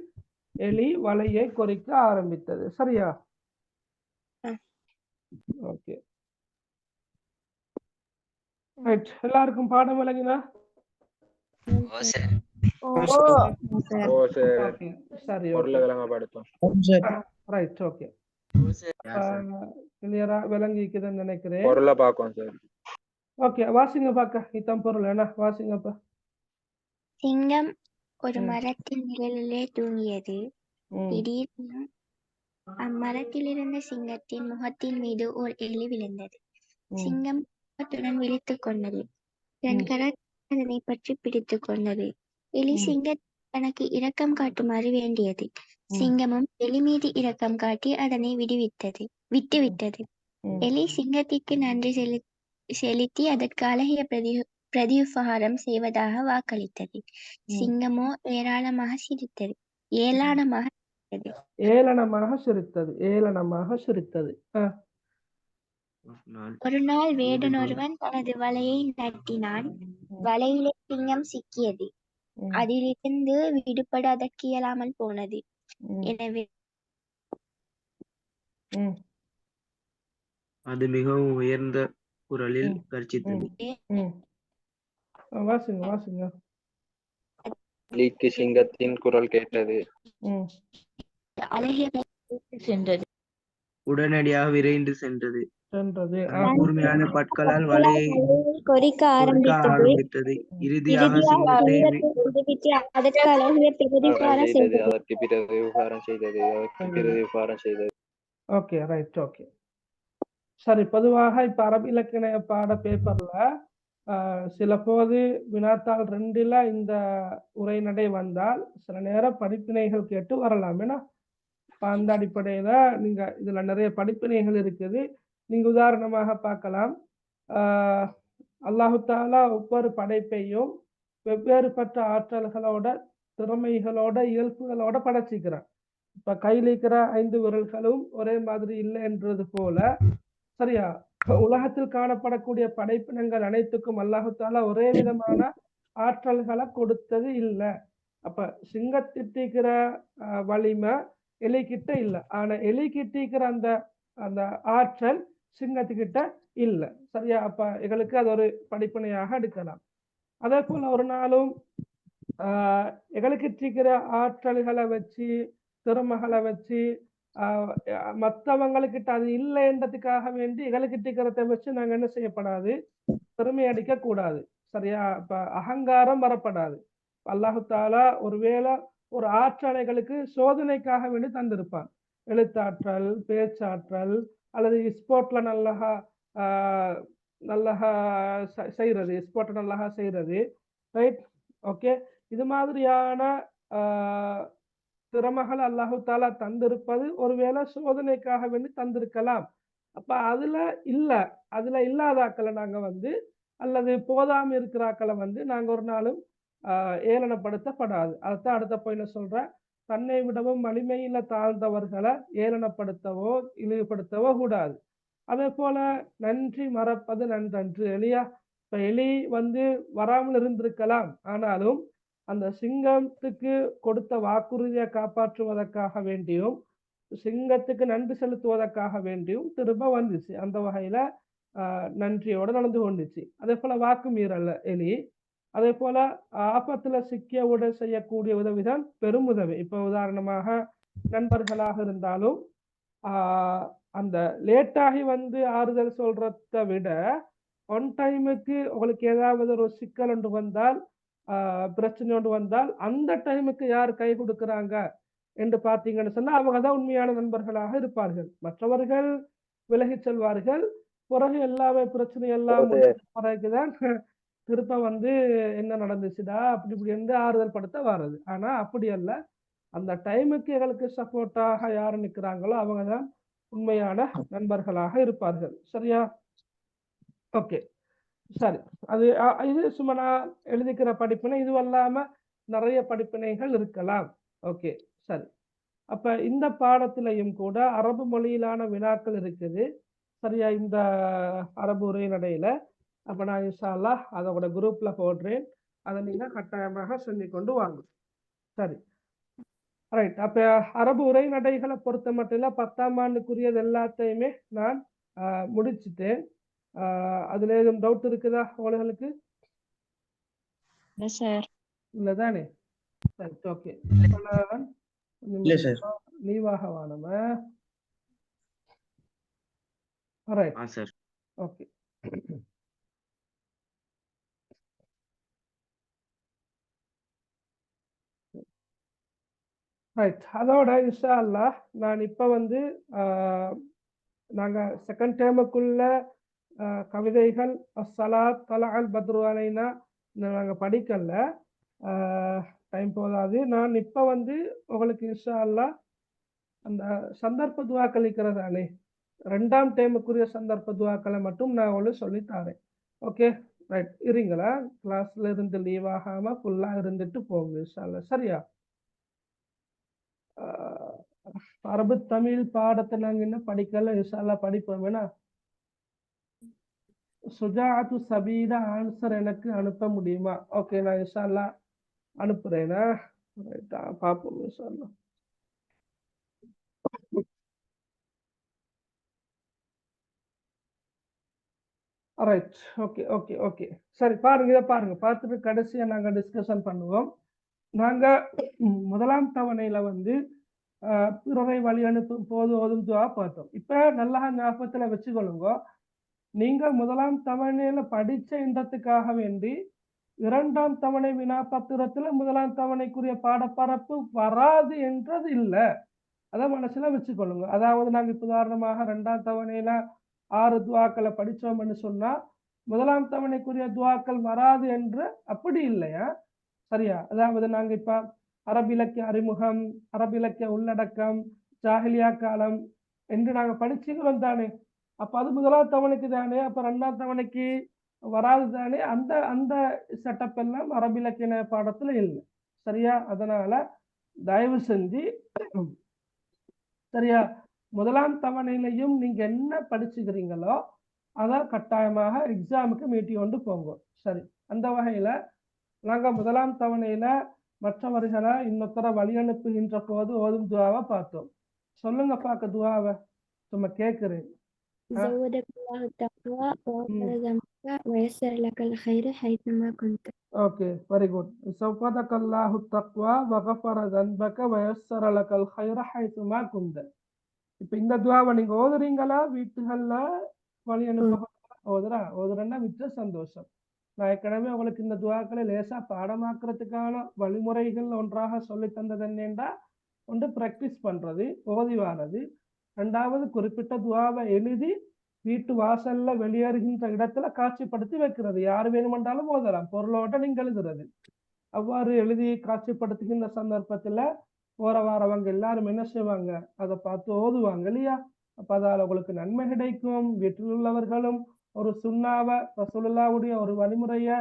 எலி வலையை கொறிக்க ஆரம்பித்தது. சரியா? Okay, right. எல்லாருக்கும் பாடம் விளங்கினா? சார். ஓ சார் ஓகே சரி பொருளை ஓகே விளங்கப்படுத்தும். ரைட் ஓகே கிளியரா விளங்கிக்குதுன்னு நினைக்கிறேன். பொருளை பார்க்கும் சார். ஓகே வாசிங்க பார்க்க இதான் பொருள் என்ன வாசிங்கப்பா. சிங்கம் ஒரு ம். மரத்தின் நிழலிலே தூங்கியது. ம் திடீரென அம்மரத்தில் இருந்த சிங்கத்தின் முகத்தின் மீது ஓர் எலி விழுந்தது. ம் சிங்கம் கோபத்துடன் விழித்துக் கொண்டது. தன் ம் கரத்தால் அதனை பற்றி பிடித்துக் கொண்டது. எலி ம் சிங்கத்தை தனக்கு இரக்கம் காட்டுமாறு வேண்டியது. ம் சிங்கமும் எலி மீது இரக்கம் காட்டி அதனை விட்டுவிட்டது. ம் எலி சிங்கத்திற்கு நன்றி செலுத்தி அதற்கு அழகிய பிரதியுபகாரம் செய்வதாக வாக்களித்தது. ம் சிங்கமோ ஏராளமாக சிரித்தது. ஏளனமாக சிரித்தது. ஏளனமாக சிரித்தது. ஒரு நாள் வேடன் ஒருவன் தனது வலையை நட்டினான். வலையிலே சிங்கம் சிக்கியது. ம் அதிலிருந்து விடுபட அதற்கு இயலாமல் போனது. ம் எனவே ம் அது மிகவும் உயர்ந்த குரலில் ம் கர்ஜித்தது. ம் வாசிங்க. எலிக்கு சிங்கத்தின் குரல் கேட்டது. ம் அழகிய சென்றது. உடனடியாக விரைந்து சென்றது. சென்றது. தன் கூர்மையான பற்களால் வலையை கொறிக்க ஆரம்பித்தது. ஆரம்பித்தது. இறுதியாக சிங்கத்தை விடுவித்து அதற்கு அழகிய பிரதிகாரம் செய்தது. அதற்கு பிறகு விவகாரம் செய்தது. ஓகே ரைட் ஓகே சரி. பொதுவாக இப்ப அரபு இலக்கண பாட பேப்பர்ல சில போது வினாத்தாள் 2ல இந்த உரைநடை வந்தால் சில நேரம் படிப்பினைகள் கேட்டு வரலாம். ஏன்னா அந்த அடிப்படையில நீங்க இதுல நிறைய படிப்பினைகள் இருக்குது. நீங்க உதாரணமாக பார்க்கலாம். அல்லாஹு தாலா ஒவ்வொரு படைப்பையும் வெவ்வேறுபட்ட ஆற்றல்களோட திறமைகளோட இயல்புகளோட படைச்சிக்கிறான். இப்ப கையில் இருக்கிற 5 விரல்களும் ஒரே மாதிரி இல்லை என்றது போல சரியா உலகத்தில் காணப்படக்கூடிய படைப்பினங்கள் அனைத்துக்கும் அல்லாஹு தாலா ஒரே விதமான ஆற்றல்களை கொடுத்தது இல்லை. அப்ப சிங்கத்திட்டிக்கிற வலிமை எலிக்கிட்ட இல்லை. ஆனா எலிக்கிட்டிக்கிற அந்த அந்த ஆற்றல் சிங்கத்துக்கிட்ட இல்லை. சரியா அப்ப எங்களுக்கு அது ஒரு படிப்பினையாக எடுக்கலாம். அதே போல ஒரு நாளும் எங்களுக்கிட்டிருக்கிற ஆற்றல்களை வச்சு திறமைகளை வச்சு மற்றவங்களுக்கிட்ட அது இல்லைன்றதுக்காக வேண்டி எங்களுக்கிட்டிருக்கிறத வச்சு நாங்க என்ன செய்யப்படாது பெருமை அடிக்க கூடாது. சரியா இப்ப அகங்காரம் வரப்படாது. அல்லாஹு தாலா ஒருவேளை ஒரு ஆற்றலைகளுக்கு சோதனைக்காக வேண்டி தந்திருப்பான். எழுத்தாற்றல் பேச்சாற்றல் அல்லது ஸ்போர்ட்ல நல்லா செய்யறது ஸ்போர்ட் நல்லா செய்யறது ரைட் ஓகே. இது மாதிரியான திறமைகள் அல்லாஹு தாலா தந்திருப்பது ஒருவேளை சோதனைக்காக வேண்டி தந்திருக்கலாம். அப்ப அதுல இல்லாதாக்களை நாங்க அல்லது போதாம இருக்கிறாக்களை நாங்க ஒரு நாளும் ஏளனப்படுத்தப்படாது. அதைத்தான் அடுத்த போயில சொல்ற தன்னை விடவும் வலிமையில தாழ்ந்தவர்களை ஏளனப்படுத்தவோ இழிவுபடுத்தவோ கூடாது. அதே போல நன்றி மறப்பது நன்றன்று. எலியா இப்ப எலி வராமல் இருந்திருக்கலாம். ஆனாலும் அந்த சிங்கத்துக்கு கொடுத்த வாக்குறுதியை காப்பாற்றுவதற்காக வேண்டியும் சிங்கத்துக்கு நன்றி செலுத்துவதற்காக வேண்டியும் திரும்ப வந்துச்சு. அந்த வகையில நன்றியோட நடந்து கொண்டுச்சு. அதே போல வாக்கு மீறல்ல எலி. அதே போல ஆபத்துல சிக்கியவுட செய்யக்கூடிய உதவிதான் பெரும் உதவி. இப்ப உதாரணமாக நண்பர்களாக இருந்தாலும் அந்த லேட்டாகி ஆறுதல் சொல்றத விட ஒன் டைமுக்கு உங்களுக்கு ஏதாவது ஒரு சிக்கல் ஒன்று வந்தால் பிரச்சனை ஒன்று வந்தால் அந்த டைமுக்கு யார் கை கொடுக்குறாங்க என்று பார்த்தீங்கன்னு சொன்னா அவங்கதான் உண்மையான நண்பர்களாக இருப்பார்கள். மற்றவர்கள் விலகி செல்வார்கள். பிறகு எல்லாமே பிரச்சனை எல்லாம் பிறகுதான் திருப்ப என்ன நடந்துச்சுடா அப்படி இப்படி ஆறுதல் படுத்த வர்றது. ஆனா அப்படி அல்ல. அந்த டைமுக்கு எங்களுக்கு சப்போர்ட்டாக யாரு நிற்கிறாங்களோ அவங்கதான் உண்மையான நண்பர்களாக இருப்பார்கள். சரியா ஓகே சரி. அது இது சும்மா நான் எழுதிக்கிற படிப்பினை. இது அல்லாம நிறைய படிப்பினைகள் இருக்கலாம். ஓகே சரி. அப்ப இந்த பாடத்திலையும் கூட அரபு மொழியிலான வினாக்கள் இருக்குது. சரியா இந்த அரபு உரைநடையில. அப்ப நான் இன்ஷா அல்லாஹ் அதோட குரூப்ல போடுறேன். அதை நீங்க கட்டாயமாக செஞ்சு கொண்டு வாங்க. சரி ரைட். அப்ப அரபு உரைநடைகளை பொறுத்த மட்டும் இல்ல 10ஆம் ஆண்டுக்குரியது எல்லாத்தையுமே நான் முடிச்சுட்டேன். அதுல எதுவும் டவுட் இருக்குதா உங்களுக்கு? சார் இல்லதானே? ரைட் ஓகே இல்ல சார். லீவாக வானம ரைட் சார். ஓகே ரைட் அதோட இன்ஷா அல்லாஹ் நான் இப்போ வந்து நாங்கள் செகண்ட் டேர்முக்குள்ள கவிதைகள் அஸ்ஸலாத் தலஅல் பத்ரு அலைனா நாங்கள் படிக்கல, டைம் போதாது. நான் இப்போ வந்து உங்களுக்கு இன்ஷா அல்லாஹ் அந்த சந்தர்ப்ப துவாக்கள் இருக்கிறதானே ரெண்டாம் டேமுக்குரிய சந்தர்ப்ப துவாக்களை மட்டும் நான் உங்களுக்கு சொல்லித்தாரேன். ஓகே ரைட், இருங்களா கிளாஸ்ல இருந்து லீவ் ஆகாமல் ஃபுல்லாக இருந்துட்டு போகுது இன்ஷா அல்லாஹ். சரியா? அரபு தமிழ் பாடத்தை நாங்கள் இன்னும் படிக்கல, இன்ஷா அல்லாஹ் படிப்போம். வேணா சுஜாஅத்து சபீதா ஆன்சர் எனக்கு அனுப்ப முடியுமா? ஓகே நான் இன்ஷா அல்லாஹ் அனுப்புறேனா. ரைட்டா பார்ப்போம் இன்ஷா அல்லாஹ். ரைட் ஓகே ஓகே ஓகே சரி, பாருங்க இதை பாருங்க, பார்த்துட்டு கடைசியாக நாங்கள் டிஸ்கஷன் பண்ணுவோம். நாங்கள் முதலாம் தவணையில வந்து பிறரை வழி அனுப்பும் போது ஓதும் துவா பார்த்தோம். இப்போ நல்லா ஞாபகத்தில் வச்சுக்கொள்ளுங்க, நீங்கள் முதலாம் தவணையில படித்த இன்றத்துக்காக வேண்டி இரண்டாம் தவணை வினாபத்திரத்துல முதலாம் தவணைக்குரிய பாடப்பரப்பு வராது என்றது இல்லை, அதை மனசுல வச்சுக்கொள்ளுங்க. அதாவது நாங்கள் இப்போ உதாரணமாக ரெண்டாம் தவணையில 6 துவாக்களை படித்தோம்னு சொன்னா முதலாம் தவணைக்குரிய துவாக்கள் வராது என்று அப்படி இல்லையா? சரியா? அதாவது நாங்க இப்ப அரபிலக்கிய அறிமுகம், அரபிலக்கிய உள்ளடக்கம், ஜாஹிலியா காலம் என்று நாங்க படிச்சுக்கிறோம் தானே. அப்ப அது முதலாம் தவணைக்கு தானே, அப்ப ரெண்டாம் தவணைக்கு வராது தானே. அந்த அந்த செட்டப் எல்லாம் அரபிலக்கிய பாடத்துல இல்லை. சரியா? அதனால தயவு செஞ்சு சரியா முதலாம் தவணையிலையும் நீங்க என்ன படிச்சுக்கிறீங்களோ அதை கட்டாயமாக எக்ஸாமுக்கு மீட்டி கொண்டு போங்க. சரி, அந்த வகையில நாங்க முதலாம் தவணையில மற்றவர்களை இன்னொருத்தர வழி அனுப்புகின்ற போது ஓதும் துவாவை பார்த்தோம். சொல்லுங்க பார்க்க துவாவை, சும்மா கேட்கிறேன். زودك الله التقوى وغفر ذنبك ويسر لك الخير حيثما كنت. Okay very good. زودك الله التقوى وغفر ذنبك ويسر لك الخير حيثما كنت. இப்ப இந்த துவாவை நீங்க ஓதுறீங்களா? வீட்டுகள்ல வழி அனுப்ப ஓதுறேன்னா விட்டு சந்தோஷம். நான் ஏற்கனவே உங்களுக்கு இந்த துவாக்களை லேசா பாடமாக்குறதுக்கான வழிமுறைகள் ஒன்றாக சொல்லி தந்தது என்னென்றா, ஒன்று பிராக்டிஸ் பண்றது, ஓதிவானது. ரெண்டாவது குறிப்பிட்ட துவாவை எழுதி வீட்டு வாசல்ல வெளியேறுகின்ற இடத்துல காட்சிப்படுத்தி வைக்கிறது. யார் வேணுமென்றாலும் ஓதலாம், பொருளோட நீங்க எழுதுறது. அவ்வாறு எழுதி காட்சிப்படுத்துகின்ற சந்தர்ப்பத்துல போற வாரவங்க எல்லாரும் என்ன செய்வாங்க, அதை பார்த்து ஓதுவாங்க இல்லையா? அப்ப அதால உங்களுக்கு நன்மை கிடைக்கும். வீட்டில் உள்ளவர்களும் ஒரு சுண்ணாவை ரசூலுல்லாஹ்வுடைய ஒரு வழிமுறையை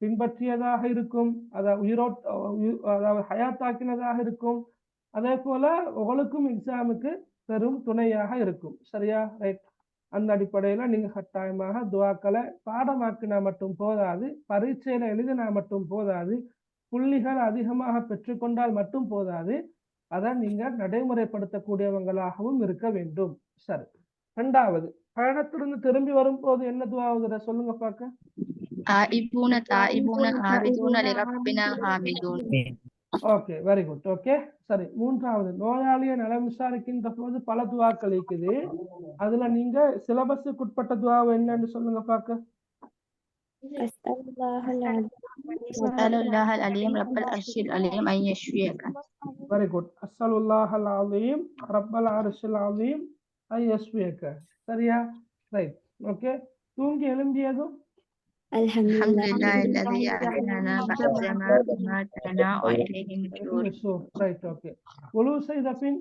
பின்பற்றியதாக இருக்கும், அதை அதாவது ஹயாத்தாக்கினதாக இருக்கும். அதே போல உங்களுக்கும் எக்ஸாமுக்கு பெரும் துணையாக இருக்கும். சரியா? ரைட். அந்த அடிப்படையில நீங்க கட்டாயமாக துவாக்களை பாடமாக்கினா மட்டும் போதாது, பரீட்சையில எழுதினா மட்டும் போதாது, புள்ளிகள் அதிகமாக பெற்றுக்கொண்டால் மட்டும் போதாது, அதை நீங்க நடைமுறைப்படுத்தக்கூடியவங்களாகவும் இருக்க வேண்டும். சரி, ரெண்டாவது பயணத்திலிருந்து திரும்பி வரும்போது என்ன துவாவுதுற சொல்லுங்க பார்க்க. ஆயிபூன தாயிபூன ஆபிதூன லிரப்பினா ஹாமிதூன். Okay very good. ஓகே சரி, மூன்றாவது நோயாளியை நலம் விசாரிக்கின்ற போது பல துவாக்கள் இருக்குது. அதுல நீங்க சிலபஸுக்கு உட்பட்ட துவாவை என்னன்னு சொல்லுங்க பார்க்க. அஸ்அலுல்லாஹல் அலீம் ரப்பல் அர்ஷில் அலீம் ஐ யஷ்ஃபியக. Very good. அஸ்அலுல்லாஹல் அலீம் ரப்பல் அர்ஷில் அலீம் ஐ யஷ்ஃபியக. சரியா? ரைட். ஓகே. தூங்கி எழும்பியதும் அல்ஹம்துலில்லாஹி அல்லதி அஹ்யானா பஅத மா அமாதனா வ இலைஹி நுஷூர். ரைட். ஓகே. வுலூ செய்த பின்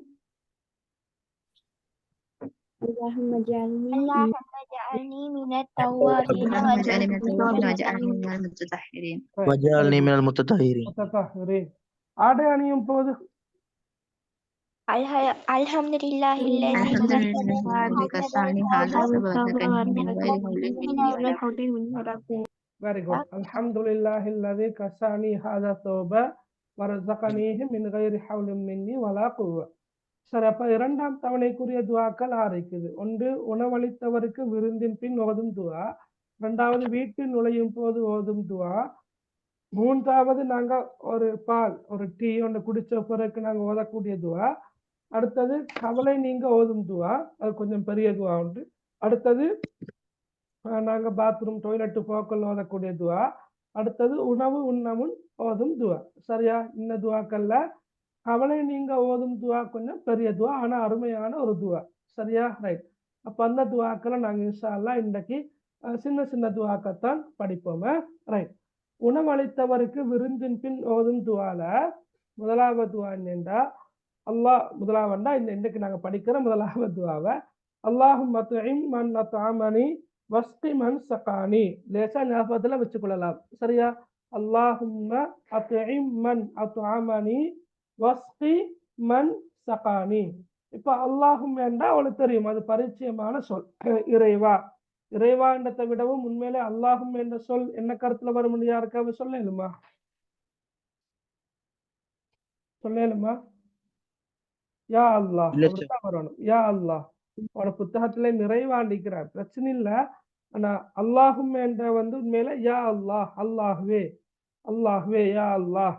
اللهم اجعلني من التوابين اللهم اجعلني من التوابين واجعلني من المتطهرين. وجعلني من المتطهرين. முத்தஹிரீன். ஆடை அணியும் போது الحمد لله الحمد الذي لله الذي كساني هذا وبلغني من غير حول مني ولا قوة. Very good. அல்ஹம்துலில்லாஹி அல்லதி கஸானி ஹாதா தௌப வரஸகனீஹி மின் கைரி ஹவ்லின் மின்னி வலா குவ. சரி, அப்ப இரண்டாம் தவணைக்குரிய துவாக்கள் இருக்குது. ஒன்று உணவளித்தவருக்கு விருந்தின் பின் ஓதும் துவா, இரண்டாவது வீட்டில் நுழையும் போது ஓதும் துவா, மூன்றாவது நாங்க ஒரு பால் ஒரு டீ ஒன்று குடிச்ச பிறகு நாங்க ஓதக்கூடிய துவா. அடுத்தது கவலை நீங்க ஓதும் துவா, அது கொஞ்சம் பெரிய துவா உண்டு. அடுத்தது நாங்க பாத்ரூம் டாய்லெட்டு போக்கல் ஓதக்கூடிய துவா. அடுத்தது உணவு உண்ணமுன் ஓதும் துவா. சரியா? இந்த துவாக்கள்ல கவலை நீங்க ஓதும் துவா கொஞ்சம் பெரிய துவா, ஆனா அருமையான ஒரு துவா. சரியா? ரைட். அப்ப அந்த துவாக்களை நாங்க இன்ஷா அல்லாஹ் இன்றைக்கு சின்ன சின்ன துவாக்கத்தான் படிப்போமே. ரைட். உணவளித்தவருக்கு விருந்தின் பின் ஓதும் துவால முதலாவது துவா என்னென்றா முதலாவண்டா இன்றைக்கு நாங்க படிக்கிற முதலாவது துவாவை அல்லாஹும்ம துஇம் மன் அத்அமனி வஸ்கி மன் சகானி. லேசா ஞாபகத்துல வச்சுக்கொள்ளலாம். சரியா? அல்லாஹும்ம அத்இம் மன் அத்அமனி வஸ்கி மன் சகானி. இப்ப அல்லாஹும் என்றா அவளுக்கு தெரியும், அது பரிச்சயமான சொல். இறைவா, இறைவா என்றதை விடவும் உண்மையிலே அல்லாஹும் என்ற சொல் என்ன கருத்துல வர முடியாது? யாருக்காவது சொல்லலுமா? சொல்லலுமா? யா அல்லாஹ் அப்படித்தான் வரணும். யா அல்லாஹ். அவனோட புத்தகத்துல நிறைவாண்டிக்கிறார், பிரச்சனை இல்லை. ஆனா அல்லாஹும் என்ற உண்மையில யா அல்லாஹ், அல்லாஹ்வே, அல்லாஹ்வே, யா அல்லாஹ்.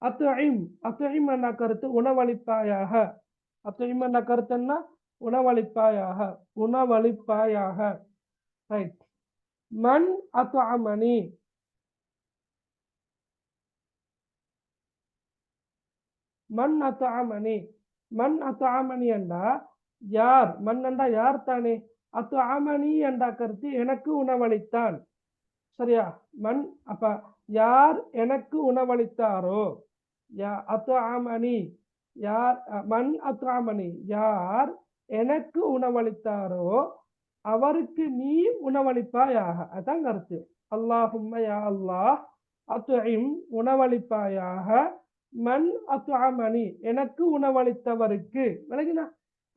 அத்இம், அத்இம் என்ற கருத்து உணவளிப்பாயாக. அத்இம் என்ற கருத்து என்ன? உணவளிப்பாயாக, உணவளிப்பாயாக. ரைட். மன் அத்அமனி, மன் அத்அமனி, மன் அத்அமனி என்றா யார்? மன் என்றா யார் தானே. அத்அமனி என்ற கருத்து எனக்கு உணவளித்தான். சரியா? மண் அப்ப யார் எனக்கு உணவளித்தாரோ, அத்அமனி, யார் மண் அத்அமனி, யார் எனக்கு உணவளித்தாரோ அவருக்கு நீ உணவளிப்பாயாக. அதான் கருத்து. அல்லாஹும்ம யா அல்லாஹ் அத்இம் உணவளிப்பாயாக மன் அத்அமனி எனக்கு உணவளித்தவருக்கு. விளங்கினா?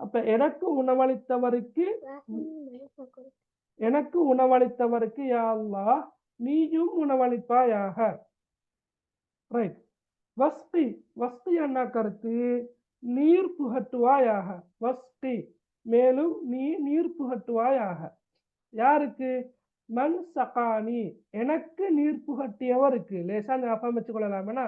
அப்ப எனக்கு உணவளித்தவருக்கு, எனக்கு உணவளித்தவருக்கு யா அல்லாஹ் நீயும் உணவளிப்பாயாக. ரைட். வஸ்தி, வஸ்தி என்ன கருத்து? நீர் புகட்டுவாயாக. வஸ்தி, மேலும் நீ நீர் புகட்டுவாயாக. யாருக்கு? மன் சகானி, எனக்கு நீர் புகட்டியவருக்கு. லேசா ஞாபகம் வச்சுக் கொள்ளலாமேனா?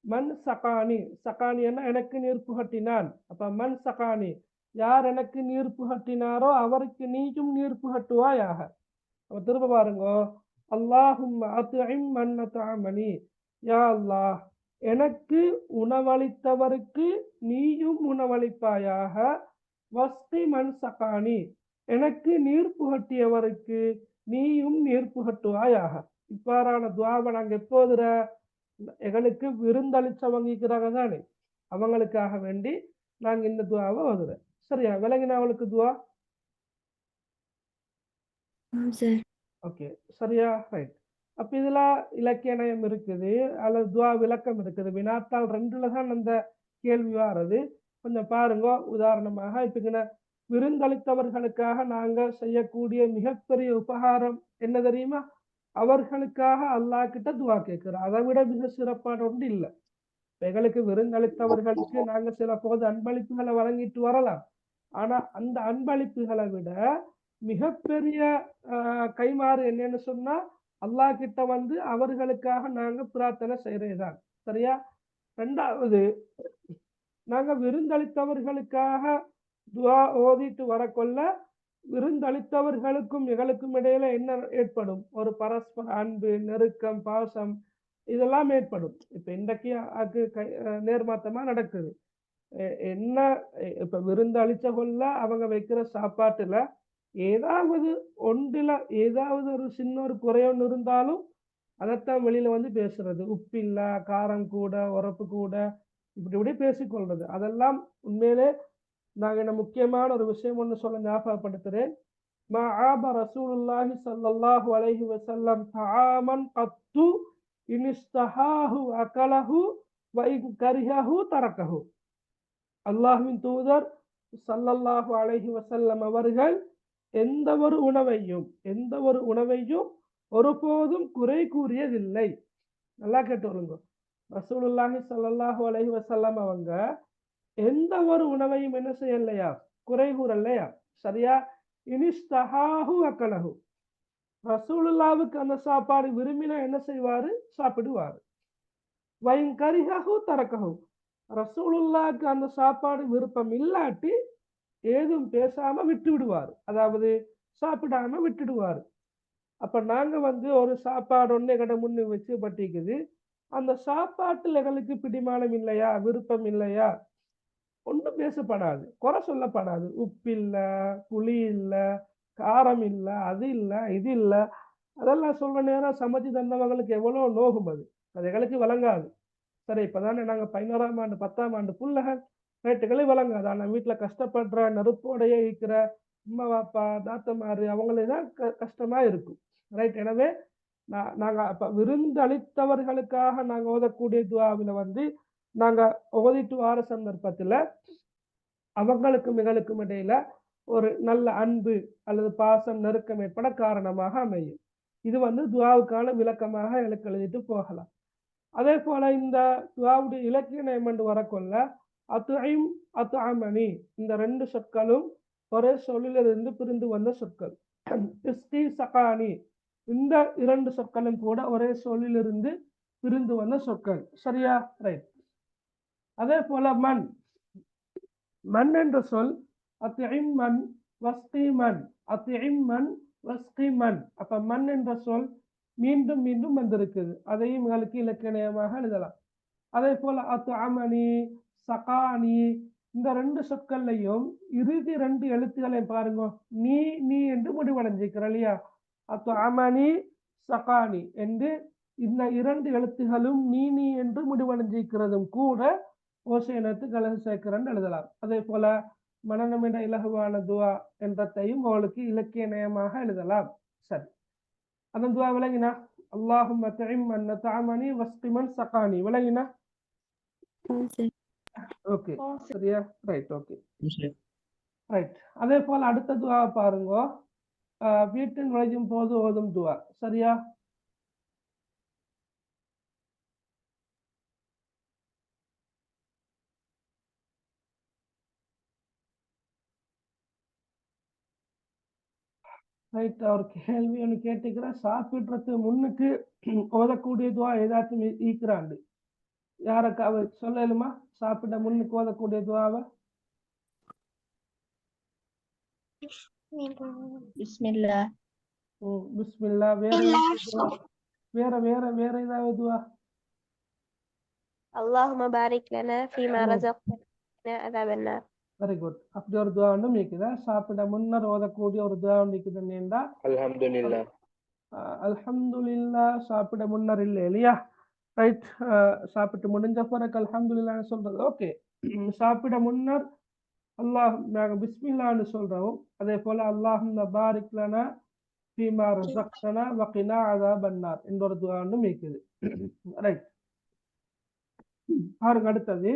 மன் சகானி, சகானி என்ன? எனக்கு நீர் புகட்டினான். அப்ப மன் சகானி, யார் எனக்கு நீர் புகட்டினாரோ அவருக்கு நீயும் நீர் புகட்டுவாயாக. அப்ப திரும்ப பாருங்க. அல்லாஹும்ம அத்இம் மன் அத்அமனி, யா அல்லாஹ் எனக்கு உணவளித்தவருக்கு நீயும் உணவளிப்பாயாக. வஸ்தி மன் சகானி, எனக்கு நீர் புகட்டியவருக்கு நீயும் நீர் புகட்டுவாயாக. இவ்வாறான துவாவை நாங்க எப்போதுற எங்களுக்கு விருந்தளிச்சவங்கிக்கிறாங்க தானே, அவங்களுக்காக வேண்டி நாங்க இந்த துவாவை ஓதுறேன். சரியா? விளங்கினா அவளுக்கு துவா? ஓகே, சரியா? ரைட். அப்ப இதுல இலக்கிய நயம் இருக்குது, அல்லது துவா விளக்கம் இருக்குது. வினாத்தாள் 2ல தான் அந்த கேள்வி வாரது. கொஞ்சம் பாருங்க. உதாரணமாக இப்ப விருந்தளித்தவர்களுக்காக நாங்க செய்யக்கூடிய மிகப்பெரிய உபகாரம் என்ன தெரியுமா? அவர்களுக்காக அல்லாஹ் கிட்ட துவா கேட்கிறோம். அதை விட மிக சிறப்பான ஒன்று இல்லை. எங்களுக்கு விருந்தளித்தவர்களுக்கு நாங்க சில போது அன்பளிப்புகளை வழங்கிட்டு வரலாம். ஆனா அந்த அன்பளிப்புகளை விட மிகப்பெரிய கைமாறு என்னன்னு சொன்னா அல்லாஹ் கிட்ட அவர்களுக்காக நாங்க பிரார்த்தனை செய்யறதுதான். சரியா? 2வது, நாங்க விருந்தளித்தவர்களுக்காக துவா ஓதிட்டு வரக்கொள்ள விருந்தளித்தவர்களுக்கும் எங்களுக்கும் இடையில என்ன ஏற்படும்? ஒரு பரஸ்பர அன்பு, நெருக்கம், பாசம், இதெல்லாம் ஏற்படும். இப்ப இன்றைக்கு அது நேர்மாத்தமா நடக்குது. என்ன இப்ப விருந்து அளிச்ச கொள்ள அவங்க வைக்கிற சாப்பாட்டுல ஏதாவது ஒன்றுல ஏதாவது ஒரு சின்ன ஒரு குறையொன்று இருந்தாலும் அதைத்தான் வெளியில பேசுறது. உப்பு இல்ல, காரம் கூட, உரப்பு கூட, இப்படி பேசிக்கொள்றது. அதெல்லாம் உண்மையிலே நாங்க என்ன முக்கியமான ஒரு விஷயம் ஒன்று சொல்ல ஞாபகப்படுத்துறேன். மஆப ரசூலுல்லாஹி ஸல்லல்லாஹு அலைஹி வஸல்லம் தஆமன் கத்து இன்ஸ்தஹாஹு அகலஹு வ இன் கரிஹஹு தரக்கஹு. அல்லாஹ்வின் தூதர் ஸல்லல்லாஹு அலைஹி வஸல்லம் அவர்கள் எந்த ஒரு உணவையும் ஒருபோதும் குறை கூறியதில்லை. நல்லா கேட்டுருங்க. ரசூலுல்லாஹி ஸல்லல்லாஹு அலைஹி வஸல்லம் அவங்க எந்த ஒரு உணவையும் என்ன செய்யலையா? குறை கூறலையா? சரியா? இனிஸ்தஹாஹு அகலஹு, ரசூலுல்லாவுக்கு அந்த சாப்பாடு விரும்பினா என்ன செய்வாரு? சாப்பிடுவாரு. வைங்கரிஹு தரக்கஹு. ரசூலுல்லாவுக்கு அந்த சாப்பாடு விருப்பம் இல்லாட்டி ஏதும் பேசாம விட்டு விடுவார், அதாவது சாப்பிடாம விட்டுடுவார். அப்ப நாங்க ஒரு சாப்பாடு ஒண்ணு கடை முன்னு வச்சு பட்டிக்குது, அந்த சாப்பாட்டுல எங்களுக்கு பிடிமானம் இல்லையா, விருப்பம் இல்லையா, ஒன்றும் பேசப்படாது, குறை சொல்லப்படாது. உப்பு இல்ல, புளி இல்ல, காரம் இல்ல, அது இல்ல, இது இல்ல, அதெல்லாம் சொல்ற நேரம் சமைச்சு தந்தவங்களுக்கு எவ்வளவு நோகும். அது எங்களுக்கு விளங்காது. சரி, இப்பதானே நாங்க 11ஆம் ஆண்டு 10ஆம் ஆண்டு புள்ளகள், ரேட்டுகளே விளங்காது. ஆனா வீட்டுல கஷ்டப்படுற நெருப்போடைய இருக்கிற அம்மா பாப்பா தாத்தமாரு அவங்களே தான் கஷ்டமா இருக்கும். ரைட். எனவே நாங்க அப்ப விருந்தளித்தவர்களுக்காக நாங்க ஓதக்கூடிய துஆவில நாங்க ஓதிட்டு வார சந்தர்ப்பத்துல அவங்களுக்கும் எங்களுக்கும் இடையில ஒரு நல்ல அன்பு அல்லது பாசம் நெருக்கம் ஏற்பட காரணமாக அமையும். இது துஆவுக்கான விளக்கமாக எனக்கு எழுதிட்டு போகலாம். அதே போல இந்த துஆவுடைய இலக்கிய நயம் என்று வரக்கொள்ள அத்இம் அத்அமனி இந்த 2 சொற்களும் ஒரே சொல்லிலிருந்து பிரிந்து வந்த சொற்கள். இஸ்கி சகானி இந்த 2 சொற்களும் கூட ஒரே சொல்லிலிருந்து பிரிந்து வந்த சொற்கள். சரியா? ரைட். அதே போல மன் என்ற சொல் அத்இம் மன் வஸ்கி மன், அத்இம் மன் வஸ்கி மன். அப்ப மன் என்ற சொல் மீண்டும் மீண்டும் வந்திருக்குது, அதையும் உங்களுக்கு இலக்கணமாக எழுதலாம். அதே போல அத்அமனி சகானி இந்த 2 சொற்கள்லையும் இறுதி 2 எழுத்துக்களையும் பாருங்க, நீ என்று முடிவடைஞ்சிருக்கிற இல்லையா? அத்அமனி சகானி என்று இந்த 2 எழுத்துகளும் நீ என்று முடிவடைஞ்சிருக்கிறதும் கூட ஓசையினத்து கலகு சேர்க்கிறன்னு எழுதலாம். அதே போல மனநமிட இலகுவான துவா என்றதையும் அவளுக்கு இலக்கிய நயமாக எழுதலாம். சரி, அந்த துவா விளங்கினா? அல்லாஹும்ம தஇம் மன் தஅமனி வஸ்கி மன் சகானி. விளங்கினா? ஓகே, சரியா? ரைட். Okay, right. அதே போல அடுத்த துவா பாருங்க, வீட்டில் நுழையும் போது ஓதும் துவா. சரியா? ரைட். அவர் கேள்வி ஒன்று கேட்டுக்கிறேன், சாப்பிட்றதுக்கு முன்னுக்கு ஓதக்கூடிய துவா ஏதாச்சும் ஈக்குறாண்டு யாருக்கு அவர் சொல்லலுமா? சாப்பிட முன்னுக்கு ஓதக்கூடிய துவாவை. பிஸ்மில்லா. பிஸ்மில்லா. வேற ஏதாவது துவா? اللهم بارك لنا فيما رزقتنا عذاب النار. Very good. அப்படி ஒரு துவா ஒன்று மீக்குதா? சாப்பிட முன்னர் ஓதக்கூடிய ஒரு துவா மீக்குதுன்னா அல்ஹம்துலில்லாஹ். அல்ஹம்துலில்லாஹ் சாப்பிட முன்னர் இல்லை இல்லையா? ரைட். சாப்பிட்டு முடிஞ்ச பிறகு அல்ஹம்துலில்லாஹ்னு சொல்றது ஓகே. சாப்பிட முன்னர் நாங்க பிஸ்மில்லான்னு சொல்றோம். அதே போல அல்லாஹும்ம பாரிக் லனா ஃபீமா ரஸக்தனா வகினா அஸாபன்னார் என்ற ஒரு துஆ ஒன்று மீக்குது. ரைட். பாருங்க அடுத்தது,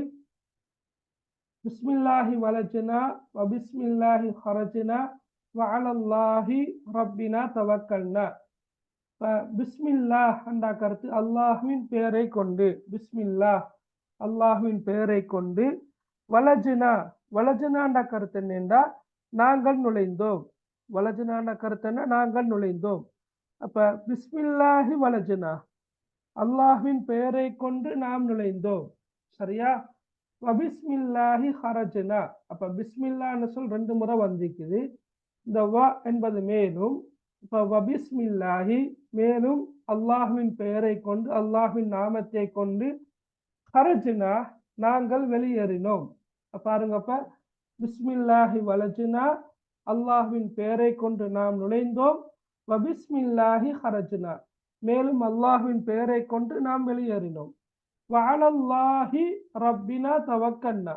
பிஸ்மில்லாஹி வலஜ்னா வ பிஸ்மில்லாஹி ஹரஜ்னா வ அலல்லாஹி ரப்பினா தவக்கல்னா. பிஸ்மில்லாஹ் என்ற கருத்து அல்லாஹ்வின் பெயரை கொண்டு, பிஸ்மில்லாஹ் அல்லாஹ்வின் பெயரை கொண்டு, வலஜ்னா கருத்து என்னென்றா நாங்கள் நுழைந்தோம். வலஜ்னா கருத்து என்ன? நாங்கள் நுழைந்தோம். அப்ப பிஸ்மில்லாஹி வலஜ்னா அல்லாஹ்வின் பெயரை கொண்டு நாம் நுழைந்தோம். சரியா? வபிஸ்மில்லாஹி ஹரஜ்னா. அப்ப பிஸ்மில்லான்னு சொல் 2 முறை வந்திருக்குது. இந்த வ என்பது மேலும், இப்ப வபிஸ்மில்லாஹி மேலும் அல்லாஹ்வின் பெயரை கொண்டு அல்லாஹ்வின் நாமத்தை கொண்டு, ஹரஜ்னா நாங்கள் வெளியேறினோம். பாருங்க, அப்ப பிஸ்மில்லாஹி வலஜ்னா அல்லாஹ்வின் பெயரை கொண்டு நாம் நுழைந்தோம், வபிஸ்மில்லாஹி ஹரஜ்னா மேலும் அல்லாஹ்வின் பெயரை கொண்டு நாம் வெளியேறினோம், வஅலல்லாஹி ரப்பினா தவக்கல்னா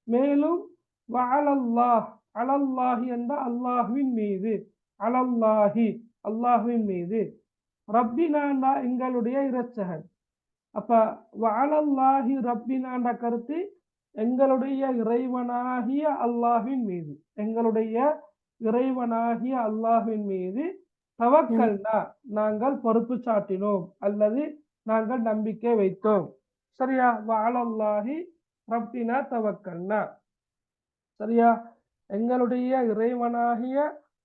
மேலும் வஅலல்லாஹ் அலல்லாஹி என்ற அல்லாஹ்வின் மீது, அலல்லாஹி அல்லாஹ்வின் மீது, ரப்பினா எங்களுடைய இரட்சகன். அப்ப வஅலல்லாஹி ரப்பினா கருத்து எங்களுடைய இறைவனாகிய அல்லாஹ்வின் மீது, எங்களுடைய இறைவனாகிய அல்லாஹ்வின் மீது, தவக்கல்னா நாங்கள் பொறுப்பு சாட்டினோம் அல்லது நாங்கள் நம்பிக்கை வைத்தோம். சரியா? வஅலல்லாஹி ரப்பினா தவக்கல்னா. சரியா? எங்களுடைய இறைவனாகிய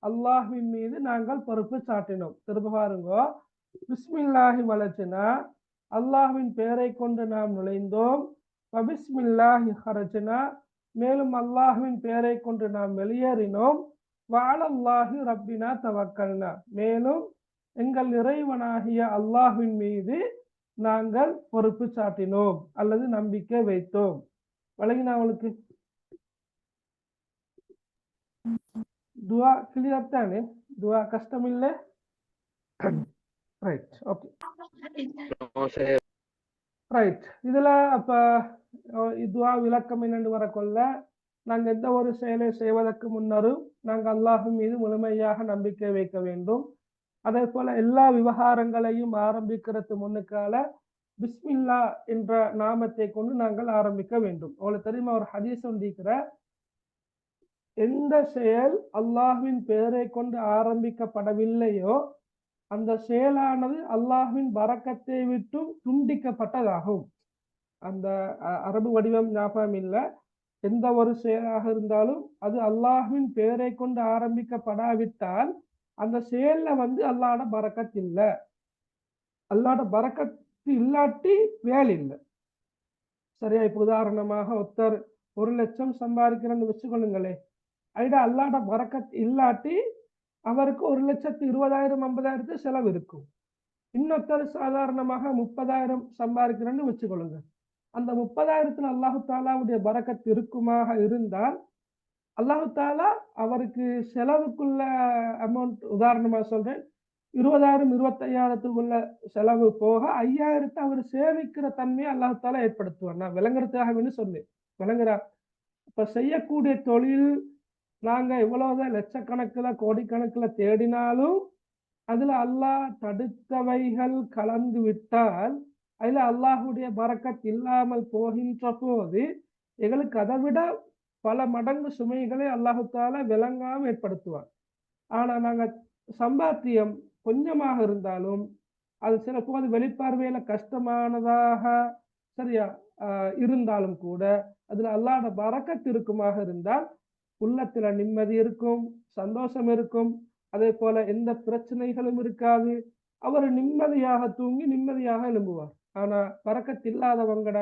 அல்லாஹ்வின் மீது நாங்கள் பொறுப்பு சாட்டினோம். திரும்ப பாருங்க, பிஸ்மில்லாஹி வலஜ்னா அல்லாஹ்வின் பெயரை கொண்டு நாம் நுழைந்தோம். வபிஸ்மில்லாஹி ஹரஜ்னா மேலும் அல்லாஹ்வின் பெயரை கொண்டு நாம் வெளியேறினோம். வஅலல்லாஹி ரப்பினா தவக்கல்னா மேலும் எங்கள் இறைவனாகிய அல்லாஹ்வின் மீது நாங்கள் பொறுப்பு சாட்டினோம் அல்லது நம்பிக்கை வைத்தோம். வழங்கினா அவளுக்கு துவா கிளியர் தானே? துவா கஷ்டம் இல்லை? Right, okay, no sir. Right. இதுல அப்ப துவா விளக்கம் என்னென்று வரக்கொள்ள, நாங்க எந்த ஒரு செயலை செய்வதற்கு முன்னரும் நாங்க அல்லாஹ்வின் மீது முழுமையாக நம்பிக்கை வைக்க வேண்டும். அதே போல எல்லா விவகாரங்களையும் ஆரம்பிக்கிறது முன்னுக்கால பிஸ்மில்லா என்ற நாமத்தை கொண்டு நாங்கள் ஆரம்பிக்க வேண்டும். உங்களுக்கு தெரியுமா, ஒரு ஹதீஸ் ஒன்றிருக்கிற, எந்த செயல் அல்லாஹ்வின் பெயரை கொண்டு ஆரம்பிக்கப்படவில்லையோ அந்த செயலானது அல்லாஹ்வின் பரக்கத்தை விட்டும் துண்டிக்கப்பட்டதாகும். அந்த அரபு வடிவம் ஞாபகம் இல்லை. எந்த ஒரு செயலாக இருந்தாலும் அது அல்லாஹ்வின் பெயரை கொண்டு ஆரம்பிக்கப்படாவிட்டால் அந்த செயல்ல அல்லாஹ்ட பரக்கத் இல்லை. அல்லாஹ்ட பரக்கத் இல்லாட்டி வேலை இல்லை. சரியா? இப்ப உதாரணமாக ஒருத்தர் 1,00,000 சம்பாதிக்கிறேன்னு வச்சுக்கொள்ளுங்களே, ஐடா அல்லாஹ்ட பரக்கத் இல்லாட்டி அவருக்கு 1,20,000 50,000 செலவு இருக்கும். இன்னொருத்தர் சாதாரணமாக 30,000 சம்பாதிக்கிறேன்னு வச்சுக்கொள்ளுங்க. அந்த 30,000 அல்லாஹு தாலாவுடைய பரக்கத் இருக்குமாக இருந்தால் அல்லாஹு தாலா அவருக்கு செலவுக்குள்ள அமௌண்ட், உதாரணமாக சொல்றேன், 20,000 25,000 செலவு போக 5,000 அவர் சேமிக்கிற தன்மையை அல்லாஹு தாலா ஏற்படுத்துவார். நான் விளங்குறதுக்காக சொன்னேன். விளங்குறா? இப்ப செய்யக்கூடிய தொழில் நாங்க எவ்வளவுதான் லட்சக்கணக்கில் கோடிக்கணக்கில் தேடினாலும் அதுல அல்லாஹ் தடுத்தவைகள் கலந்து விட்டால் அதுல அல்லாஹுடைய பரக்கத் இல்லாமல் போகின்ற போது எங்களுக்கு அதை விட பல மடங்கு சுமைகளை அல்லாஹு தாலா விளங்காம ஏற்படுத்துவார். ஆனா நாங்க சம்பாத்தியம் கொஞ்சமாக இருந்தாலும் அது சில போது வெளிப்பார்வையில கஷ்டமானதாக சரியா இருந்தாலும் கூட அதுல அல்லாஹ்ட பரக்கத் இருக்குமாக இருந்தால் உள்ளத்துல நிம்மதி இருக்கும், சந்தோஷம் இருக்கும். அதே போல எந்த பிரச்சனைகளும் இருக்காது. அவர் நிம்மதியாக தூங்கி நிம்மதியாக எழும்புவார். ஆனா பரக்கத் இல்லாதவங்கட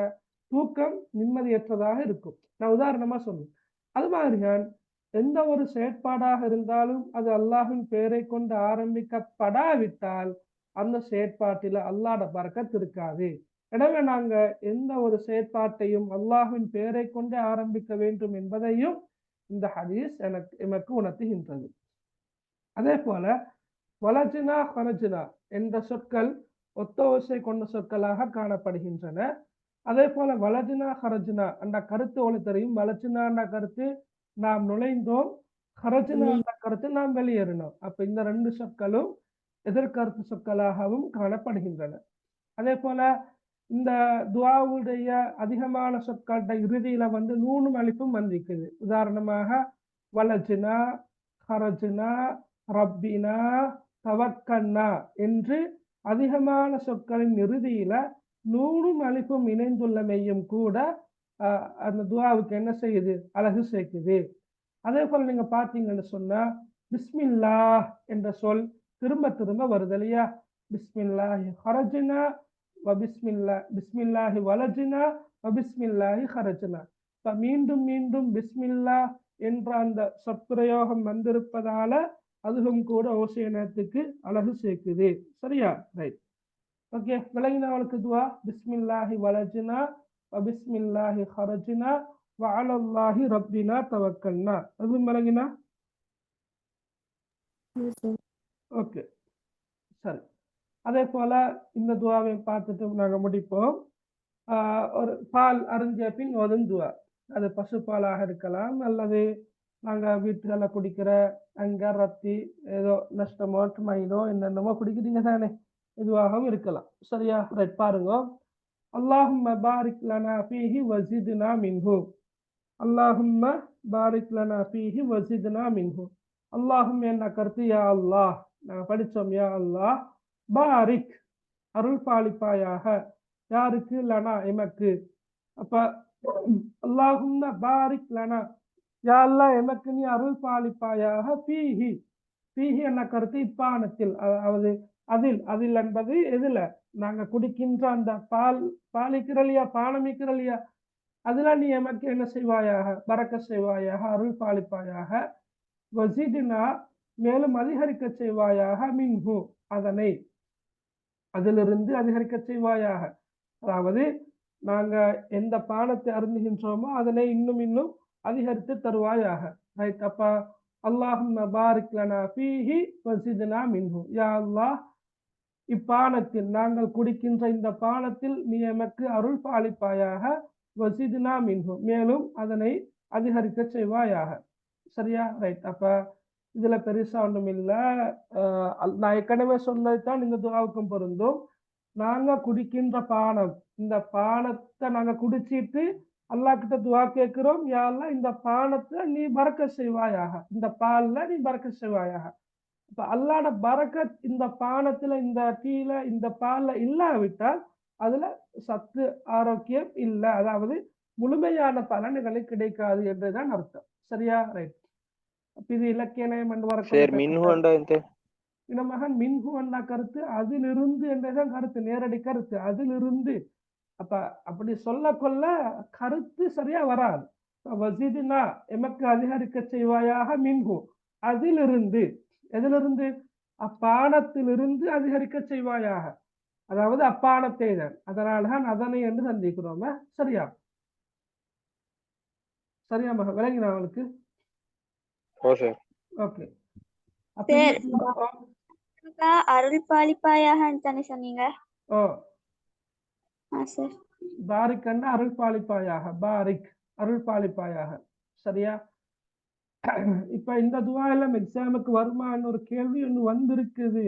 தூக்கம் நிம்மதியற்றதாக இருக்கும். நான் உதாரணமா சொன்னேன். அது மாதிரிதான் எந்த ஒரு செயற்பாடாக இருந்தாலும் அது அல்லாஹ்வின் பெயரை கொண்டு ஆரம்பிக்கப்படாவிட்டால் அந்த செயற்பாட்டில அல்லாஹ்ட பரக்கத் இருக்காது. எனவே நாங்க எந்த ஒரு செயற்பாட்டையும் அல்லாஹ்வின் பெயரை கொண்டு ஆரம்பிக்க வேண்டும் என்பதையும் இந்த ஹதீஸ் எமக்கு உணர்த்துகின்றது. அதே போல வலஜினா ஹரஜினா என்ற சொற்கள் ஒத்த ஓசை கொண்ட சொற்களாக காணப்படுகின்றன. அதே போல வலஜினா ஹரஜினா என்ற கருத்து உங்களுக்கு தெரியும். வலஜினா என்ற கருத்து நாம் நுழைந்தோம், ஹரஜினா என்ற கருத்து நாம் வெளியேறினோம். அப்ப இந்த ரெண்டு சொற்களும் எதிர்கருத்து சொற்களாகவும் காணப்படுகின்றன. அதே போல இந்த துஆவுடைய அதிகமான சொற்கள இறுதியில நூனும் அலிஃபும் வந்திருக்குது. உதாரணமாக வலஜினா, ஹரஜினா, ரப்பினா, தவக்கன்னா என்று அதிகமான சொற்களின் இறுதியில நூனும் அலிஃபும் இணைந்துள்ளமையும் கூட அந்த துஆவுக்கு என்ன செய்யுது? அழகு சேர்க்குது. அதே போல நீங்க பார்த்தீங்கன்னு சொன்னா பிஸ்மில்லாஹ் என்ற சொல் திரும்ப திரும்ப வருது இல்லையா? பிஸ்மில்லாஹி ஹரஜினா பிஸ்மில்லாஹி வலஜினா பிஸ்மில்லாஹி ஹரஜினா. இப்ப மீண்டும் மீண்டும் பிஸ்மில்லா என்ற அந்த சொற்பிரயோகம் வந்திருப்பதால அதுவும் கூட ஓசையனத்துக்கு அழகு சேர்க்குது. சரியா? Right, okay. விளங்கினவளுக்கு துவா பிஸ்மில்லாஹி வலஜினா பிஸ்மில்லாஹி ஹரஜினா வஅலல்லாஹி ரப்பினா தவக்கல்னா. அதுவும் விளங்கினா? ஓகே, சரி. அதே போல இந்த துவாவை பார்த்துட்டு நாங்க முடிப்போம். ஒரு பால் அருந்திய பின் ஓதும் துவா. அது பசுப்பாலாக இருக்கலாம் அல்லது நாங்க வீட்டுல குடிக்கிற அங்க ரத்தி ஏதோ நஷ்டமோ மைனோ என்னென்னமோ குடிக்கிறீங்க தானே, இதுவாகவும் இருக்கலாம். சரியா? ரைட், பாருங்க. அல்லாஹும்ம பாரிக் லனா ஃபீஹி வஸித்னா மின்ஹு. அல்லாஹும்ம பாரிக் லனா ஃபீஹி வஸித்னா மின்ஹு. அல்லாஹும் என்ன கருத்து? யா அல்லாஹ், நாங்க படிச்சோம். யா அல்லாஹ் பாரிக், அருள் பாலிப்பாயாக. யாருக்கு? லனா, எமக்கு. அப்ப அல்லாஹும்ம பாரிக் லனா, யா அல்லாஹ் எமக்கு நீ அருள் பாலிப்பாயாக. ஃபீஹி, ஃபீஹி என்ன கருத்து இப்பானத்தில், அதாவது அதில் என்பது எதுல நாங்க குடிக்கின்ற அந்த பாலிக்கிறலியா பானமிக்கிறலியா அதுல நீ எமக்கு என்ன செய்வாயாக, பறக்க செய்வாயாக, அருள் பாலிப்பாயாக. வசிதினா மேலும் அதிகரிக்க செய்வாயாக, மின்ஹு அதனை அதிலிருந்து அதிகரிக்க செய்வாயாக. அதாவது நாங்க எந்த பானத்தை அருந்துகின்றோமோ அதனை இன்னும் இன்னும் அதிகரித்து தருவாயாக. ரைட். அப்ப அல்லாஹும்ம பாரிக் லனா ஃபீஹி வஸித்னா மின்ஹு. யா அல்லாஹ், இப்பானத்தில் நாங்கள் குடிக்கின்ற இந்த பானத்தில் நீ எமக்கு அருள் பாலிப்பாயாக. வஸித்னா மின்ஹு மேலும் அதனை அதிகரிக்க செய்வாயாக. சரியா? ரைட். அப்ப இதுல பெருசா ஒன்றும் இல்லை. நான் ஏற்கனவே சொன்னதுதான் இந்த துஆவுக்கும் பொருந்தும். நாங்க குடிக்கின்ற பானம், இந்த பானத்தை நாங்க குடிச்சிட்டு அல்லாஹ் கிட்ட துஆ கேட்கிறோம், யா அல்லாஹ் இந்த பானத்தை நீ பறக்க செய்வாயாக, இந்த பால்ல நீ பறக்க செய்வாயாக. இப்ப அல்லாஹ்ட பரக்கத் இந்த பானத்துல, இந்த டீல, இந்த பால்ல இல்லாவிட்டால் அதுல சத்து ஆரோக்கியம் இல்லை, அதாவது முழுமையான பலன்களை கிடைக்காது என்றுதான் அர்த்தம். சரியா? ரைட். அப்ப இது இலக்கிய நயம் என்று வரக்கூடிய இந்த மகன் மின்ஹு என்ற கருத்து அதிலிருந்து என்றதான் கருத்து, நேரடி கருத்து அதிலிருந்து. அப்ப அப்படி சொல்ல கொள்ள கருத்து சரியா வராது. வஸித்னா எமக்கு அதிகரிக்க செய்வாயாக, மின்ஹு அதிலிருந்து. எதிலிருந்து? அப்பானத்திலிருந்து அதிகரிக்க செய்வாயாக, அதாவது அப்பானத்தை தான். அதனால்தான் அதனை என்று சந்திக்கிறோம். சரியா? சரியா மகன்? விளங்கினா அவளுக்கு? ஓகே. அருள் பாலிப்பாயாக தானே சொன்னீங்க? ஓ, சார். பாரிக் அண்ணா அருள் பாலிப்பாயாக, பாரிக் அருள் பாலிப்பாயாக. சரியா? இப்ப இந்த துவா எல்லாம் எக்ஸாமுக்கு வருமான்னு ஒரு கேள்வி ஒன்று வந்திருக்குது.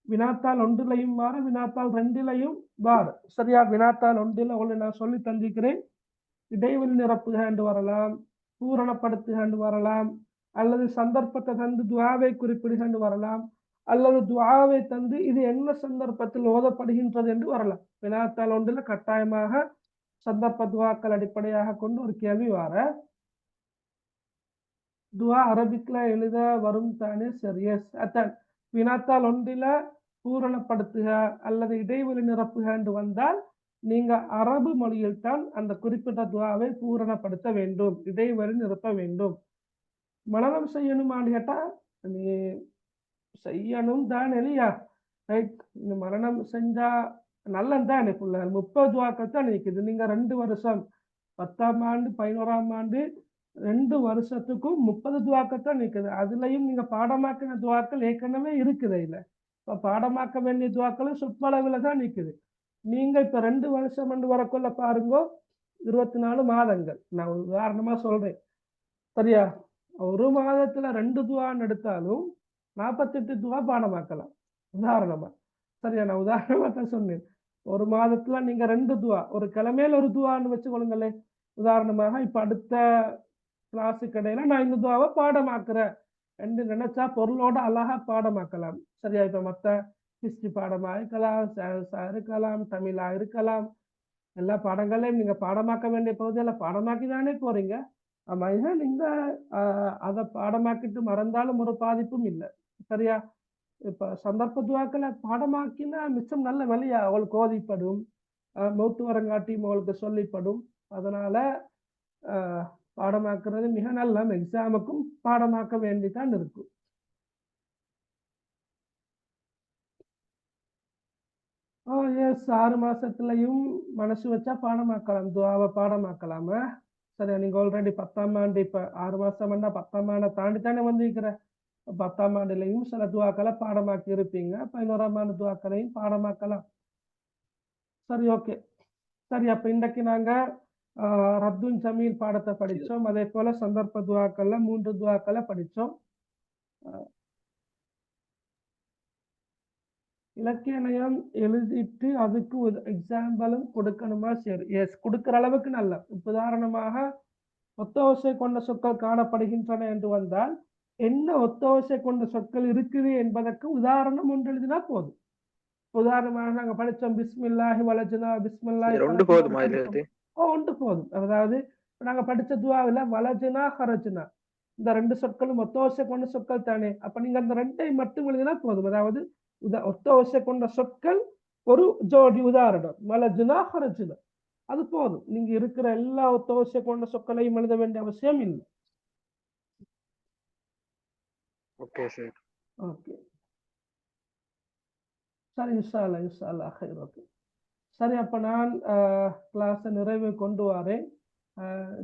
வினாத்தாள் ஒன்றிலையும் வார, வினாத்தாள் ரெண்டிலையும் வார. சரியா? வினாத்தாள் ஒன்றில் ஒன்று நான் சொல்லி தந்திக்கிறேன். இடைவெளி நிரப்புக வரலாம், பூரணப்படுத்துக வரலாம், அல்லது சந்தர்ப்பத்தை தந்து துஆவை குறிப்பிடுக வரலாம், அல்லது துஆவை தந்து இது என்ன சந்தர்ப்பத்தில் ஓதப்படுகின்றது என்று வரலாம். வினாத்தாள் ஒன்றில் கட்டாயமாக சந்தர்ப்ப துஆக்கள் அடிப்படையாக கொண்டு ஒரு கேள்வி வர. துஆ அரபிக்ல எழுத வரும் தானே? சரி, எஸ். அதான் வினாத்தாள் ஒன்றில பூரணப்படுத்துக அல்லது இடைவெளி நிரப்புக என்று வந்தால் நீங்க அரபு மொழியில் தான் அந்த குறிப்பிட்ட துஆவை பூரணப்படுத்த வேண்டும், இடைவெளி நிரப்ப வேண்டும். மனனம் செய்யணுமான்னு கேட்டா நீ செய்யணும் தான் இல்லையா? ரைட். இந்த மரணம் செஞ்சா நல்லதான். எனக்குள்ள 30 துஆக்கள் தான் நிற்குது. நீங்க 2 வருஷம் 10ஆம் ஆண்டு 11ஆம் ஆண்டு 2 வருஷத்துக்கும் 30 துஆக்கள் தான் நிற்குது. அதுலயும் நீங்க பாடமாக்கின துஆக்கள் ஏற்கனவே இருக்குது. இல்லை, இப்ப பாடமாக்க வேண்டிய துஆக்களும் சொற்பளவில் தான் நிற்குது. நீங்க இப்ப 2 வருஷம் என்று வரக்குள்ள பாருங்க, 24 மாதங்கள். நான் உதாரணமா சொல்றேன். சரியா? ஒரு மாதத்துல 2 துஆன்னு எடுத்தாலும் 48 துஆ பாடமாக்கலாம், உதாரணமா. சரியா? நான் உதாரணமா தான் சொன்னேன். ஒரு மாதத்துல நீங்க 2 துஆ, ஒரு கிழமையில ஒரு துஆன்னு வச்சு கொள்ளுங்களேன். உதாரணமாக இப்ப அடுத்த கிளாஸுக்கு இடையில நான் இந்த துஆவை பாடமாக்குறேன் என்று நினைச்சா பொருளோட அழகா பாடமாக்கலாம். சரியா? இப்ப மத்த ஹிஸ்டரி பாடமா இருக்கலாம், சயின்ஸா இருக்கலாம், தமிழா இருக்கலாம், எல்லா பாடங்களையும் நீங்க பாடமாக்க வேண்டிய பகுதியில் பாடமாக்கி தானே போறீங்க. ஆமா, நீங்க அதை பாடமாக்கிட்டு மறந்தாலும் ஒரு பாதிப்பும் இல்லை. சரியா? இப்ப சந்தர்ப்ப துஆக்களை பாடமாக்கினா மிச்சம் நல்ல வழியா அவளுக்கு ஓதிப்படும், மௌத்து வரங்காட்டியும் அவளுக்கு சொல்லிப்படும். அதனால பாடமாக்குறது மிக நல்ல. எக்ஸாமுக்கும் பாடமாக்க வேண்டிதான் இருக்கும். எஸ், 6 மாசத்துலயும் மனசு வச்சா பாடமாக்கலாம், துஆவை பாடமாக்கலாம. சரியா? நீங்க ஆல்ரெடி 10ஆம் ஆண்டு, இப்ப 6 மாசம் 10ஆம் ஆண்டை தாண்டி தானே வந்திருக்கிற. 10ஆம் ஆண்டுலையும் சில துஆக்களை பாடமாக்கி இருப்பீங்க, 11ஆம் ஆண்டு துஆக்களையும் பாடமாக்கலாம். சரி, ஓகே. சரி, அப்ப இன்றைக்கு நாங்க ரத்துன் ஜமீல் பாடத்தை படிச்சோம். அதே போல சந்தர்ப்ப துஆக்கள்ல 3 துஆக்களை படிச்சோம். இலக்கிய நயம் எழுதிட்டு அதுக்கு எக்ஸாம்பிளும் கொடுக்கணுமா? சரி, எஸ், கொடுக்கிற அளவுக்கு நல்ல. உதாரணமாக ஒத்த ஓசை கொண்ட சொற்கள் காணப்படுகின்றன என்று வந்தால் என்ன ஒத்த ஓசை கொண்ட சொற்கள் இருக்குது என்பதற்கு உதாரணம் ஒன்று எழுதினா போதும். உதாரணமாக நாங்க படிச்சோம் பிஸ்மில்லாஹி வலஜ்னா, பிஸ்மில்லாஹி ஒன்று போதும். அதாவது நாங்க படிச்ச துஆவில் வலஜ்னா ஹரஜ்னா இந்த 2 சொற்களும் ஒத்த ஓசை கொண்ட சொற்கள் தானே. அப்ப நீங்க அந்த 2ஐ மட்டும் எழுதினா போதும். அதாவது ஒத்த ஓசை கொண்ட சொற்கள் ஒரு ஜோடி உதாரணம் மலஜுனா ஹரஜுனா, அது போதும். நீங்க இருக்கிற எல்லா ஒத்த ஓசை கொண்ட சொற்களையும் எழுத வேண்டிய அவசியம் இல்லை. Okay sir. ஓகே சரி, இன்ஷா அல்லாஹ் ஹைர். ஓகே சரி, அப்ப நான் கிளாஸை நிறைவு கொண்டு வரேன்.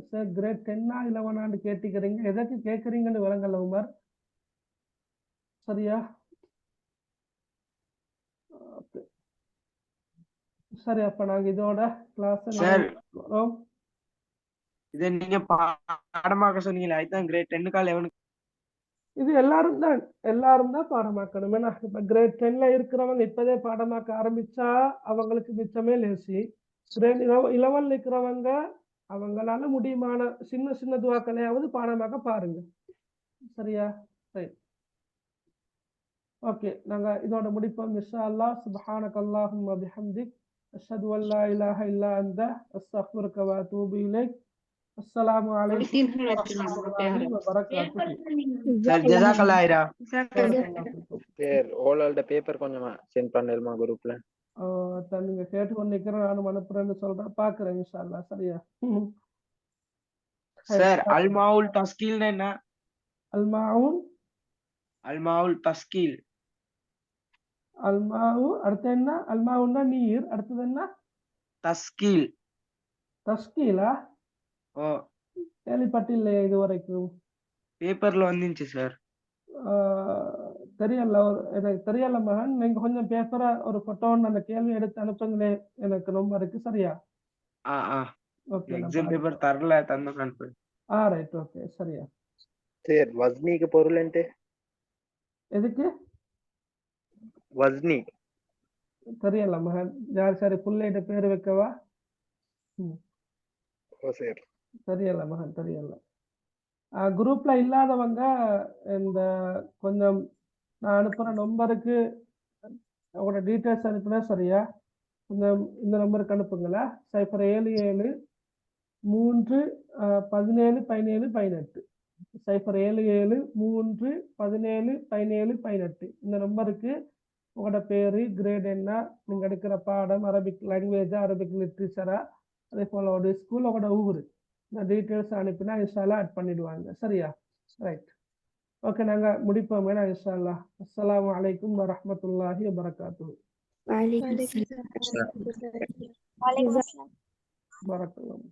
சார் கிரேட் 10ஆ 11ஆன்னு கேட்டுக்கிறீங்க, எதற்கு கேட்குறீங்கன்னு விளங்கல உமர். சரியா? ஓகே சரி, அப்ப நாங்க இதோட கிளாஸை சார் வரோம். இதை நீங்க பாடமாக்க சொன்னீங்களா? அதுதான் கிரேட் 10க்கா 11. இது எல்லாரும் தான் பாடமாக்கணும். ஏன்னா இப்ப கிரேட் 10ல இருக்கிறவங்க இப்பதே பாடமாக்க ஆரம்பிச்சா அவங்களுக்கு மிச்சமே லேசி. கிரேட் 11ல இருக்கிறவங்க அவங்களால முடியுமான சின்ன சின்ன துவாக்களையாவது பாடமாக்க பாருங்க. சரியா? சரி, ஓகே நாங்க இதோட முடிப்போம் இன்ஷா அல்லாஹ். சுப்ஹானக அல்லாஹும்ம பிஹம்திக் அஷ்ஹது அல்லா இலாஹ இல்லா அன்த அஸ்தக்ஃபிருக வ அத்தூபு இலைக். அஸ்ஸலாமு அலைக்கும் வரஹ்மத்துல்லாஹி வ பரகாத்துஹு. சார் ஜஸாக்கல்லாஹ் ஹைரா. சார் ஓலால்ட பேப்பர் கொஞ்சம் சென்ட் பண்ணலாமா குரூப்ல? நீங்க கேட்டு கொண்டிருக்கிறேன், நானும் அனுப்புறேன்னு சொல்றேன், பாக்குறேன் இன்ஷா அல்லாஹ். சரியா? சார் அல்மாவுல் தஸ்கீல்னா என்ன? அல்மாவுன் அல்மாவுல் தஸ்கீல். அல்மாவு அடுத்து என்ன? அல்மாவுன்னா நீர், அடுத்தது என்ன? தஸ்கீல். தஸ்கீலா? ஓ கேள்விப்பட்டில்லையே இது வரைக்கும். பேப்பர்ல வந்துச்சு சார். தெரியல, எனக்கு தெரியல மகன். நீங்க கொஞ்சம் பேப்பரை ஒரு போட்டோன்னு அந்த கேள்வி எடுத்து அனுப்புங்களே, எனக்கு ரொம்ப இருக்கு. சரியா? ஓகே எக்ஸாம் பேப்பர் தரல, தந்து அனுப்பு. ரைட், ஓகே சரியா. சார் வஸ்னிக்கு பொருள் என்ன? எதுக்கு? வஸ்னி தெரியல மகன். யார் சரி புள்ளையிட்ட பேர் வைக்கவா? ஓ சார் தெரியல மகன், தெரியல. குரூப்ல இல்லாதவங்க இந்த கொஞ்சம் நான் அனுப்புற நம்பருக்கு உங்களோட டீட்டெயில்ஸ் அனுப்புனா சரியா? கொஞ்சம் இந்த நம்பருக்கு அனுப்புங்களா? 077 3 17 17 18 077 3 17 17 18. இந்த நம்பருக்கு உங்களோட பேரு, கிரேட் என்ன, நீங்க எடுக்கிற பாடம் அரபிக் லாங்குவேஜா அரபிக் லிட்ரேச்சரா, அதே போல ஒரு ஸ்கூல், உங்களோட ஊரு, இந்த டீட்டெயில்ஸ் அனுப்பினா இன்ஷால்லா ஆட் பண்ணிடுவாங்க. சரியா? ரைட், ஓகே நாங்க முடிப்போம் இன்ஷால்லா. அஸ்ஸலாமு அலைக்கும் வரஹ்மத்துல்லாஹி வபரகாத்துஹு. வலைக்கும் அஸ்ஸலாம். பரக்கல்லாஹ்.